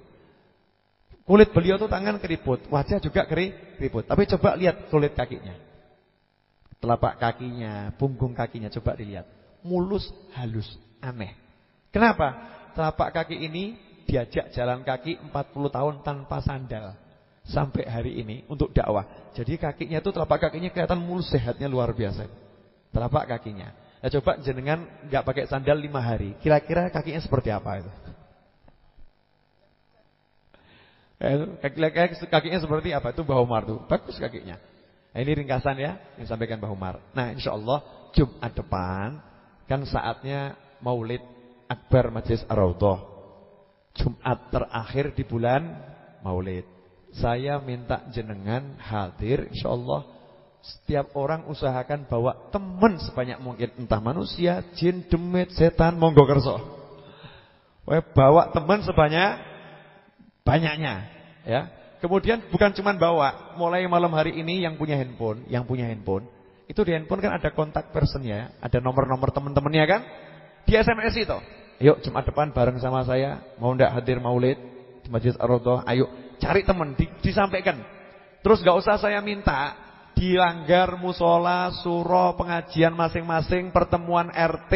Kulit beliau tuh tangan keriput, wajah juga keriput. Tapi coba lihat kulit kakinya. Telapak kakinya, punggung kakinya coba dilihat. Mulus, halus, aneh. Kenapa? Telapak kaki ini diajak jalan kaki 40 tahun tanpa sandal sampai hari ini untuk dakwah. Jadi kakinya itu telapak kakinya kelihatan mulus, sehatnya luar biasa. Telapak kakinya. Nah, coba jenengan enggak pakai sandal 5 hari. Kira-kira kakinya seperti apa itu? Kakinya seperti apa? Itu Mbah Umar tuh. Bagus kakinya. Nah, ini ringkasan ya yang disampaikan Mbah Umar. Nah, insyaallah Jumat depan kan saatnya Maulid Akbar Majelis Ar-Raudhah. Jumat terakhir di bulan Maulid. saya minta jenengan hadir, insyaallah setiap orang usahakan bawa teman sebanyak mungkin, entah manusia, jin, demit, setan, monggo kerso. Bawa teman sebanyak banyaknya, ya. Kemudian bukan cuma bawa, mulai malam hari ini yang punya handphone, itu di handphone kan ada kontak personnya, ada nomor-nomor teman-temannya kan? Di SMS itu. Yuk Jumat depan bareng sama saya, mau ndak hadir maulid di Masjid Ar-Raudhah? Ayo, cari teman, disampaikan. Terus gak usah saya minta, dilanggar musola, suro, pengajian masing-masing, pertemuan RT,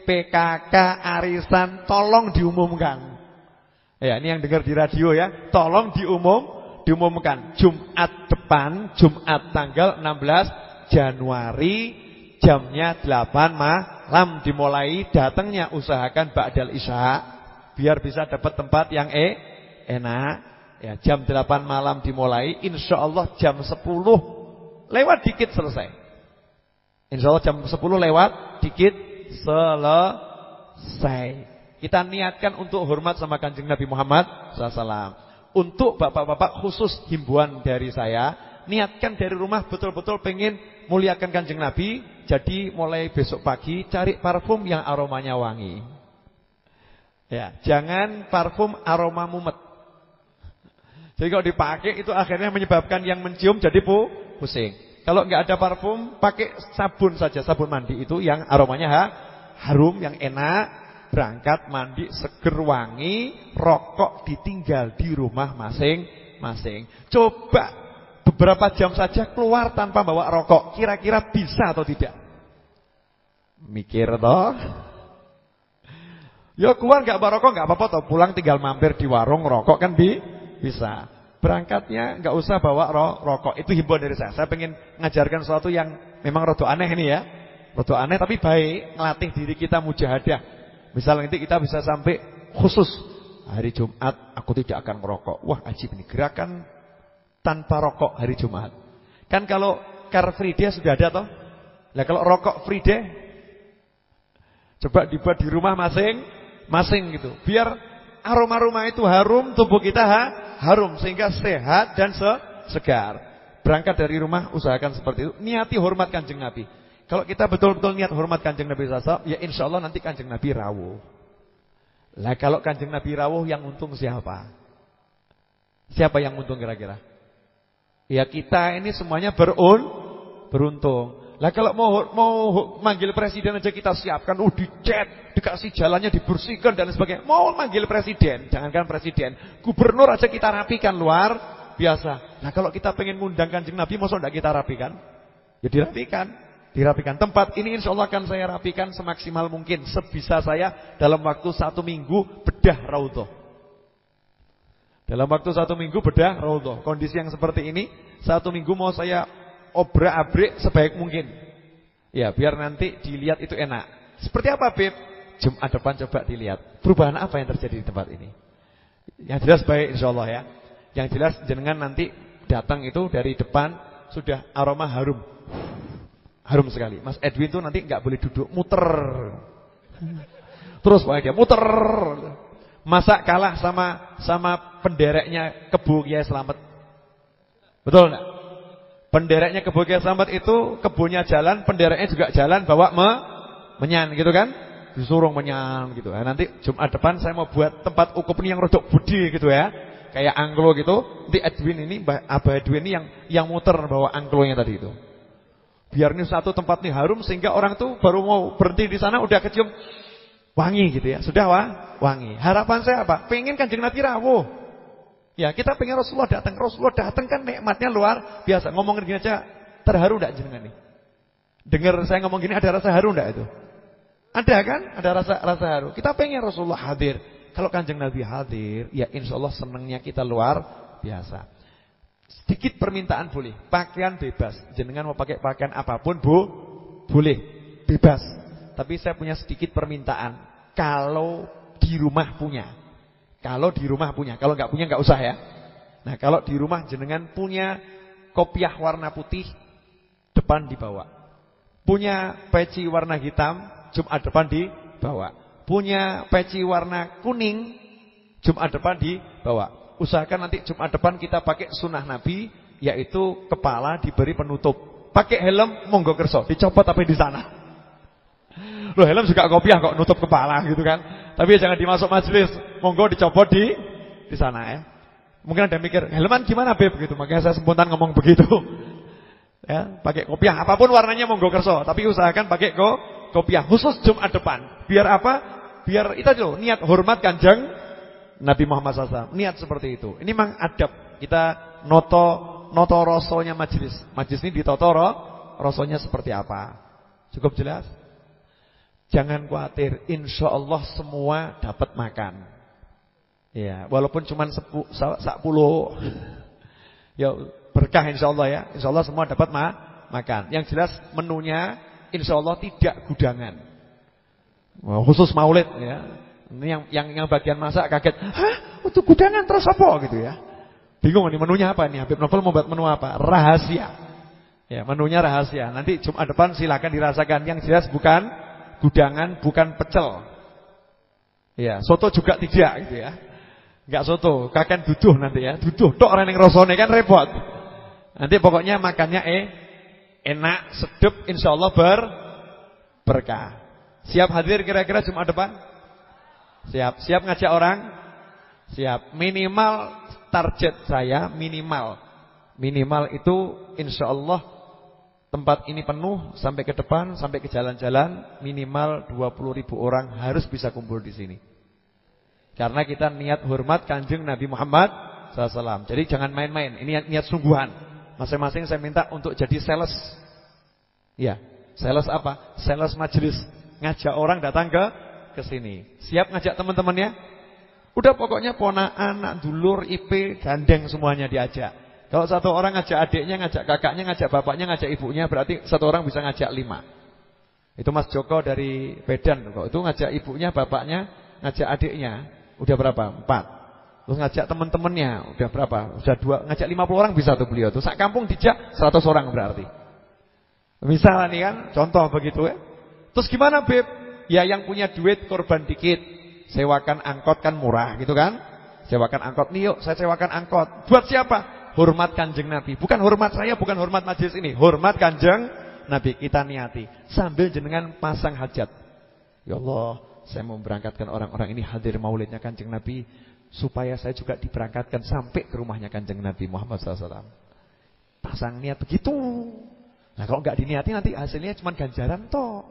PKK, arisan, tolong diumumkan. Ya, ini yang dengar di radio ya, tolong diumumkan. Jumat depan, Jumat tanggal 16 Januari, jamnya 8 malam dimulai. Datangnya usahakan ba'dal isya, biar bisa dapat tempat yang enak. Ya, jam 8 malam dimulai, insyaallah jam 10 lewat dikit selesai. Insyaallah jam 10 lewat dikit selesai. Kita niatkan untuk hormat sama Kanjeng Nabi Muhammad SAW. Untuk bapak-bapak khusus himbauan dari saya, niatkan dari rumah betul-betul pengen muliakan Kanjeng Nabi. Jadi mulai besok pagi cari parfum yang aromanya wangi. Ya, jangan parfum aroma mumet. Jadi kalau dipakai itu akhirnya menyebabkan yang mencium jadi pusing. Kalau nggak ada parfum, pakai sabun saja, sabun mandi itu yang aromanya harum, yang enak. Berangkat mandi seger wangi, rokok ditinggal di rumah masing-masing. Coba beberapa jam saja keluar tanpa bawa rokok, kira-kira bisa atau tidak? Mikir toh? Ya keluar nggak bawa rokok nggak apa-apa toh, pulang tinggal mampir di warung rokok kan bisa. Berangkatnya nggak usah bawa rokok. Itu himbauan dari saya. Saya pengen ngajarkan sesuatu yang memang rada aneh ini ya. Rada aneh tapi baik, ngelatih diri kita mujahadah. Misal nanti kita bisa sampai khusus hari Jumat aku tidak akan merokok. Wah, ajib ini gerakan tanpa rokok hari Jumat. Kan kalau Car Free Day sudah ada toh? Lah kalau rokok Free Day coba dibuat di rumah masing-masing gitu. Biar aroma-aroma itu harum, tubuh kita harum sehingga sehat dan segar. Berangkat dari rumah usahakan seperti itu. Niati hormat Kanjeng Nabi. Kalau kita betul-betul niat hormat Kanjeng Nabi SAW, ya insyaallah nanti Kanjeng Nabi rawuh. Lah kalau Kanjeng Nabi rawuh yang untung siapa? Siapa yang untung kira-kira? Ya kita ini semuanya beruntung. Lah kalau mau manggil presiden aja kita siapkan, dicet, dikasih jalannya dibersihkan dan sebagainya. Mau manggil presiden, jangankan presiden, gubernur aja kita rapikan luar biasa. Nah kalau kita pengen ngundang Kanjeng Nabi, masa enggak kita rapikan? Ya dirapikan. Tempat ini insyaallah akan saya rapikan semaksimal mungkin. Sebisa saya dalam waktu 1 minggu bedah raudhah. Dalam waktu 1 minggu bedah raudhah. Kondisi yang seperti ini 1 minggu mau saya obrak-abrik sebaik mungkin. Ya biar nanti dilihat itu enak. Seperti apa Beb? Jumat depan coba dilihat. Perubahan apa yang terjadi di tempat ini. Yang jelas baik insyaallah ya. Yang jelas jenengan nanti datang itu dari depan sudah aroma harum. Harum sekali. Mas Edwin tuh nanti nggak boleh duduk, muter. Terus pokoknya dia muter. Masa kalah sama pendereknya Kebo Kiai Slamet? Betul enggak? Pendereknya Kebo Kiai Slamet itu kebunnya jalan, pendereknya juga jalan bawa menyan gitu kan? Disuruh menyan gitu. Nah, nanti Jumat depan saya mau buat tempat ukup ini yang rodok budi gitu ya. Kayak angklo gitu. Nanti Edwin ini, Abah Edwin ini yang muter bawa angklonya tadi itu. Biar ini satu tempat nih harum sehingga orang tuh baru mau berhenti di sana udah kecium wangi gitu ya. Sudah wangi. Harapan saya apa? Pengen Kanjeng Nabi rawuh. Ya, kita pengen Rasulullah datang. Rasulullah datang kan nikmatnya luar biasa. Ngomongin gini aja terharu enggak jenengan nih? Dengar saya ngomong gini ada rasa haru enggak itu? Ada kan? Ada rasa haru. Kita pengen Rasulullah hadir. Kalau Kanjeng Nabi hadir, ya insyaallah senangnya kita luar biasa. Sedikit permintaan boleh, pakaian bebas. Jenengan mau pakai pakaian apapun boleh, bebas. Tapi saya punya sedikit permintaan. Kalau di rumah punya. Kalau nggak punya nggak usah ya. Nah kalau di rumah jenengan punya kopiah warna putih, depan dibawa. Punya peci warna hitam, Jumat depan dibawa. Punya peci warna kuning, Jumat depan dibawa. Usahakan nanti Jumat depan kita pakai sunnah Nabi, yaitu kepala diberi penutup. Pakai helm monggo kerso, dicopot tapi di sana. Loh, helm juga kopiah kok nutup kepala gitu kan. Tapi jangan dimasuk majelis, monggo dicopot di sana ya. Mungkin ada mikir, helman gimana Beb gitu. Makanya saya spontan ngomong begitu. Ya, pakai kopiah apapun warnanya monggo kerso, tapi usahakan pakai kopiah khusus Jumat depan. Biar apa? Biar itu loh, niat hormat Kanjeng Nabi Muhammad SAW. Niat seperti itu. Ini memang adab. Kita noto rosonya majelis. Majelis ini ditoto rosonya seperti apa. Cukup jelas? Jangan khawatir, insya Allah semua dapat makan. Ya, walaupun cuma 10. Ya berkah insya Allah ya. Insya Allah semua dapat makan. Yang jelas menunya insya Allah tidak gudangan. Khusus maulid ya. Ini yang bagian masak kaget. Hah? Untuk gudangan terus apa gitu ya. Bingung nih menunya apa nih. Habib Novel mau buat menu apa? Rahasia. Ya, menunya rahasia. Nanti Jumat depan silakan dirasakan. Yang jelas bukan gudangan, bukan pecel. Ya, soto juga tidak gitu ya. Enggak soto, kaken duduh nanti ya. Duduh tok ora ning rasane kan repot. Nanti pokoknya makannya enak, sedep, insyaallah berkah. Siap hadir kira-kira Jumat depan? Siap. Siap ngajak orang? Siap. Minimal target saya minimal itu insyaallah tempat ini penuh sampai ke depan, sampai ke jalan-jalan, minimal 20.000 orang harus bisa kumpul di sini. Karena kita niat hormat Kanjeng Nabi Muhammad SAW. Jadi jangan main-main. Ini niat sungguhan. Masing-masing saya minta untuk jadi sales. Ya, sales apa? Sales majelis. Ngajak orang datang ke sini. Siap ngajak teman-temannya? Udah pokoknya ponaan, anak dulur, IP, gandeng semuanya diajak. Kalau satu orang ngajak adiknya, ngajak kakaknya, ngajak bapaknya, ngajak ibunya, berarti satu orang bisa ngajak 5. Itu Mas Joko dari Medan kok. Itu ngajak ibunya, bapaknya, ngajak adiknya. Udah berapa? 4. Terus ngajak teman-temannya, udah berapa? Udah 2, ngajak 50 orang bisa tuh beliau tuh. Sak kampung dijak 100 orang berarti. Misalnya nih kan, contoh begitu ya. Terus gimana Beb? Ya yang punya duit korban dikit. Sewakan angkot kan murah gitu kan? Sewakan angkot nih, yuk saya sewakan angkot. Buat siapa? Hormat Kanjeng Nabi. Bukan hormat saya, bukan hormat majelis ini. Hormat Kanjeng Nabi, kita niati. Sambil jenengan pasang hajat. Ya Allah, saya mau berangkatkan orang-orang ini hadir maulidnya Kanjeng Nabi, supaya saya juga diberangkatkan sampai ke rumahnya Kanjeng Nabi Muhammad SAW. Pasang niat begitu. Nah kalau nggak diniati nanti hasilnya cuma ganjaran toh.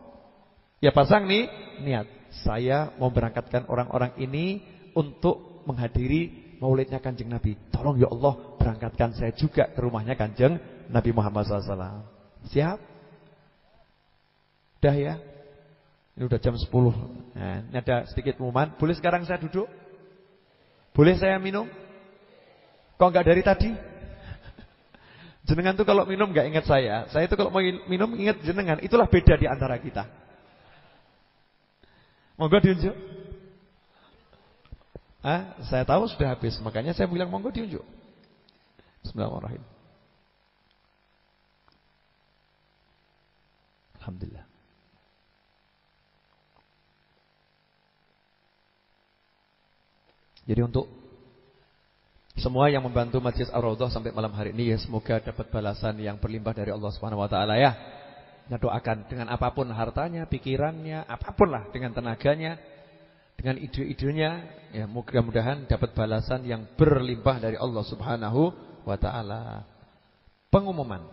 Ya pasang nih niat. Saya mau berangkatkan orang-orang ini untuk menghadiri maulidnya Kanjeng Nabi. Tolong ya Allah berangkatkan saya juga ke rumahnya Kanjeng Nabi Muhammad SAW. Siap? Udah ya? Ini udah jam 10. Nah, ini ada sedikit pengumuman. Boleh sekarang saya duduk? Boleh saya minum? Kok enggak dari tadi? Jenengan tuh kalau minum enggak ingat saya. Saya itu kalau mau minum ingat jenengan. Itulah beda di antara kita. Monggo diunjuk. Saya tahu sudah habis. Makanya saya bilang monggo diunjuk. Bismillahirrahmanirrahim. Alhamdulillah. Jadi untuk semua yang membantu Masjid Ar-Raudhah sampai malam hari ini ya, semoga dapat balasan yang berlimpah dari Allah Subhanahu wa taala ya. Kita doakan dengan apapun hartanya, pikirannya, apapun lah, dengan tenaganya, dengan ide-idenya ya, mudah-mudahan dapat balasan yang berlimpah dari Allah Subhanahu wa taala. Pengumuman.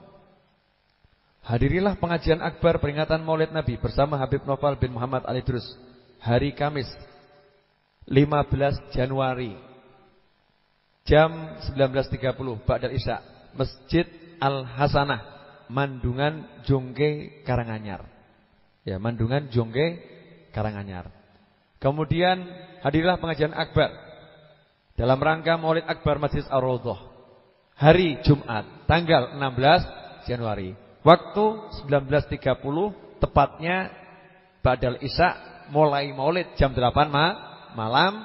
Hadirilah pengajian akbar peringatan Maulid Nabi bersama Habib Novel bin Muhammad Al-Idrus hari Kamis 15 Januari jam 19.30 ba'dal Isya, Masjid Al-Hasanah, Mandungan Jongge Karanganyar. Ya, Mandungan Jongge Karanganyar. Kemudian hadirlah pengajian akbar dalam rangka Maulid Akbar Masjid Ar-Raudhah hari Jumat tanggal 16 Januari. Waktu 19.30 tepatnya ba'dal Isya, mulai Maulid jam 8 malam,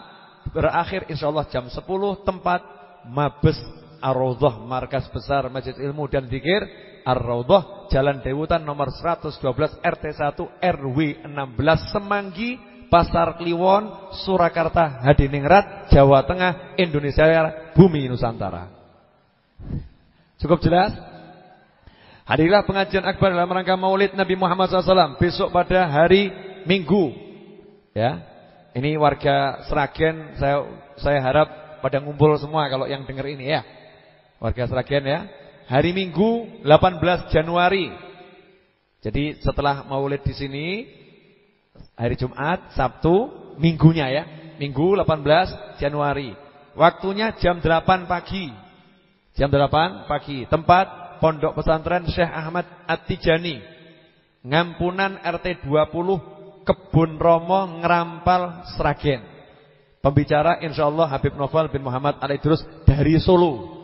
berakhir insyaallah jam 10. Tempat Mabes Ar-Raudhah, markas besar Masjid Ilmu dan Zikir Ar-Raudhah, Jalan Dewutan nomor 112 RT 1 RW 16 Semanggi, Pasar Kliwon, Surakarta, Hadiningrat, Jawa Tengah, Indonesia Raya, Bumi Nusantara. Cukup jelas? Hadilah pengajian akbar dalam rangka Maulid Nabi Muhammad SAW besok pada hari Minggu. Ya, ini warga Sragen, saya harap pada ngumpul semua kalau yang dengar ini ya. Warga Sragen ya. Hari Minggu 18 Januari. Jadi setelah Maulid di sini hari Jumat, Sabtu, Minggunya ya. Minggu 18 Januari. Waktunya jam 8 pagi. Jam 8 pagi. Tempat Pondok Pesantren Syekh Ahmad At-Tijani, Ngampunan RT 20, Kebun Romo, Ngerampal, Sragen. Pembicara insyaallah Habib Novel bin Muhammad Al-Idrus dari Solo.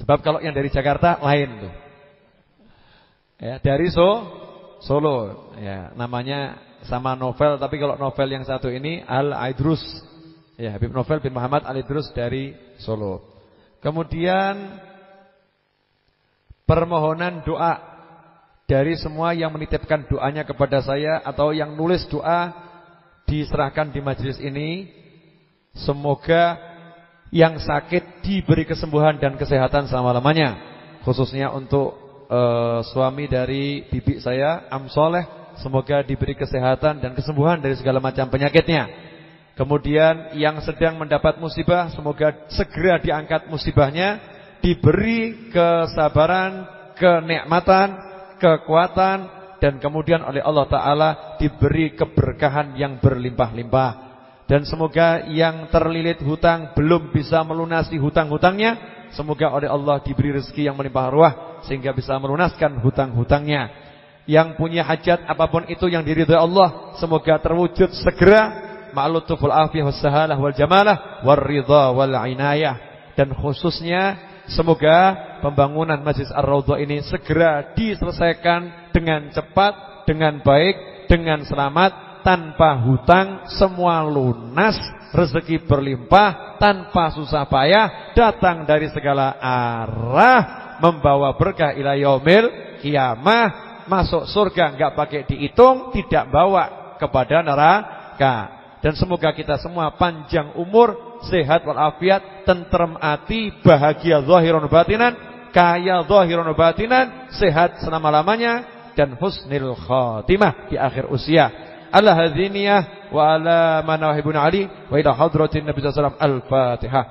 Sebab kalau yang dari Jakarta lain tuh. Ya, dari Solo. Ya, namanya sama Novel, tapi kalau Novel yang satu ini Al-Idrus. Ya, Habib Novel bin Muhammad Al-Idrus dari Solo. Kemudian permohonan doa dari semua yang menitipkan doanya kepada saya atau yang nulis doa diserahkan di majelis ini. Semoga yang sakit diberi kesembuhan dan kesehatan selama-lamanya. Khususnya untuk suami dari bibi saya, Am Soleh, semoga diberi kesehatan dan kesembuhan dari segala macam penyakitnya. Kemudian yang sedang mendapat musibah, semoga segera diangkat musibahnya, diberi kesabaran, kenikmatan, kekuatan, dan kemudian oleh Allah Ta'ala diberi keberkahan yang berlimpah-limpah. Dan semoga yang terlilit hutang belum bisa melunasi hutang-hutangnya, semoga oleh Allah diberi rezeki yang melimpah ruah sehingga bisa melunaskan hutang-hutangnya. Yang punya hajat apapun itu yang diridhai Allah, semoga terwujud segera. Ma'lutuful afiyah wassahalah wal jamalah warridha wal inayah. Dan khususnya semoga pembangunan Masjid Ar-Raudhah ini segera diselesaikan dengan cepat, dengan baik, dengan selamat, tanpa hutang, semua lunas, rezeki berlimpah, tanpa susah payah, datang dari segala arah, membawa berkah ila yaumil qiyamah, masuk surga enggak pakai dihitung, tidak bawa kepada neraka. Dan semoga kita semua panjang umur, sehat walafiat, tentrem hati, bahagia zahiran batinan, kaya zahiran batinan, sehat selama-lamanya, dan husnul khatimah di akhir usia. Ala hadziniyah wa ala manahibun ali wa ila hadratin Nabi sallallahu alaihi wasallam. Al-Fatihah.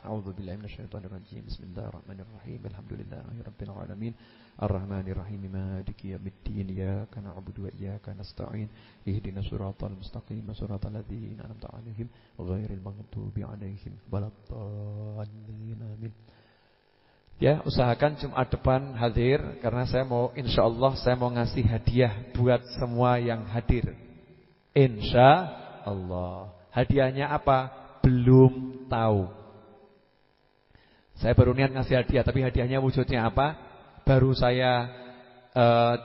A'udzu billahi minasyaitonir rajim. Bismillahirrahmanirrahim. Alhamdulillahirabbil alamin. Ar-Rahmanir-Rahim. Maliki yaumiddin. Iyyaka na'budu wa iyyaka nasta'in. Ihdinas siratal mustaqim. Siratal ladzina an'amta 'alaihim ghairil maghdubi 'alaihim waladdallin. Amin. Ya, usahakan Jumat depan hadir karena saya mau insyaallah saya mau ngasih hadiah buat semua yang hadir. Insyaallah. Hadiahnya apa? Belum tahu. Saya baru niat ngasih hadiah, tapi hadiahnya wujudnya apa? Baru saya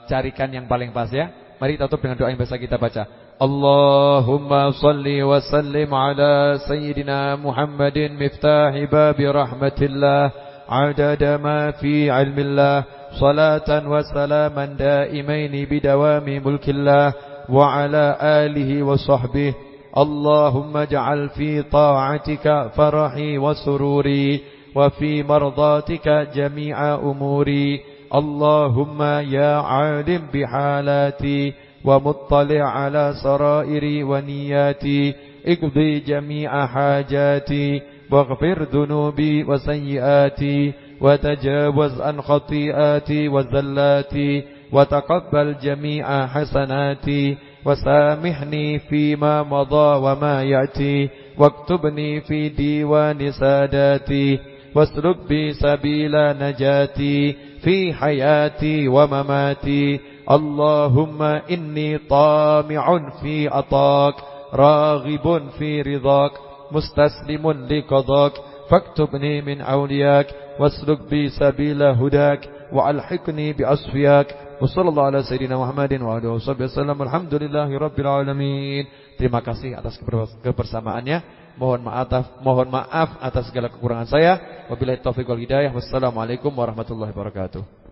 carikan yang paling pas ya. Mari tutup dengan doa yang biasa kita baca. Allahumma salli wa sallim ala sayyidina Muhammadin miftahi babi rahmatillah adada ma fi ilmillah salatan wa salaman daimaini bidawami mulkillah wa ala alihi wa sahbihi. Allahumma ja'al fi ta'atika farahi wa sururi وفي مرضاتك جميع أموري. اللهم يا عالم بحالاتي ومطلع على سرائري ونياتي اقضي جميع حاجاتي واغفر ذنوبي وسيئاتي وتجاوز عن خطيئاتي وزلاتي وتقبل جميع حسناتي وسامحني فيما مضى وما يأتي واكتبني في ديوان ساداتي واسلك بي سبيل نجاتي في حياتي ومماتي. اللهم إني طامع في عطاك راغب في رضاك مستسلم لقضاك فاكتبني من أولياك واسلك بي سبيل هداك وألحقني بأصفياك. وصلى الله على سيدنا Muhammadin wa alihi wasallam. Alhamdulillahirabbil alamin. Terima kasih atas kebersamaannya. Mohon maaf atas segala kekurangan saya. Wabillahi taufiq wal hidayah. Wassalamualaikum warahmatullahi wabarakatuh.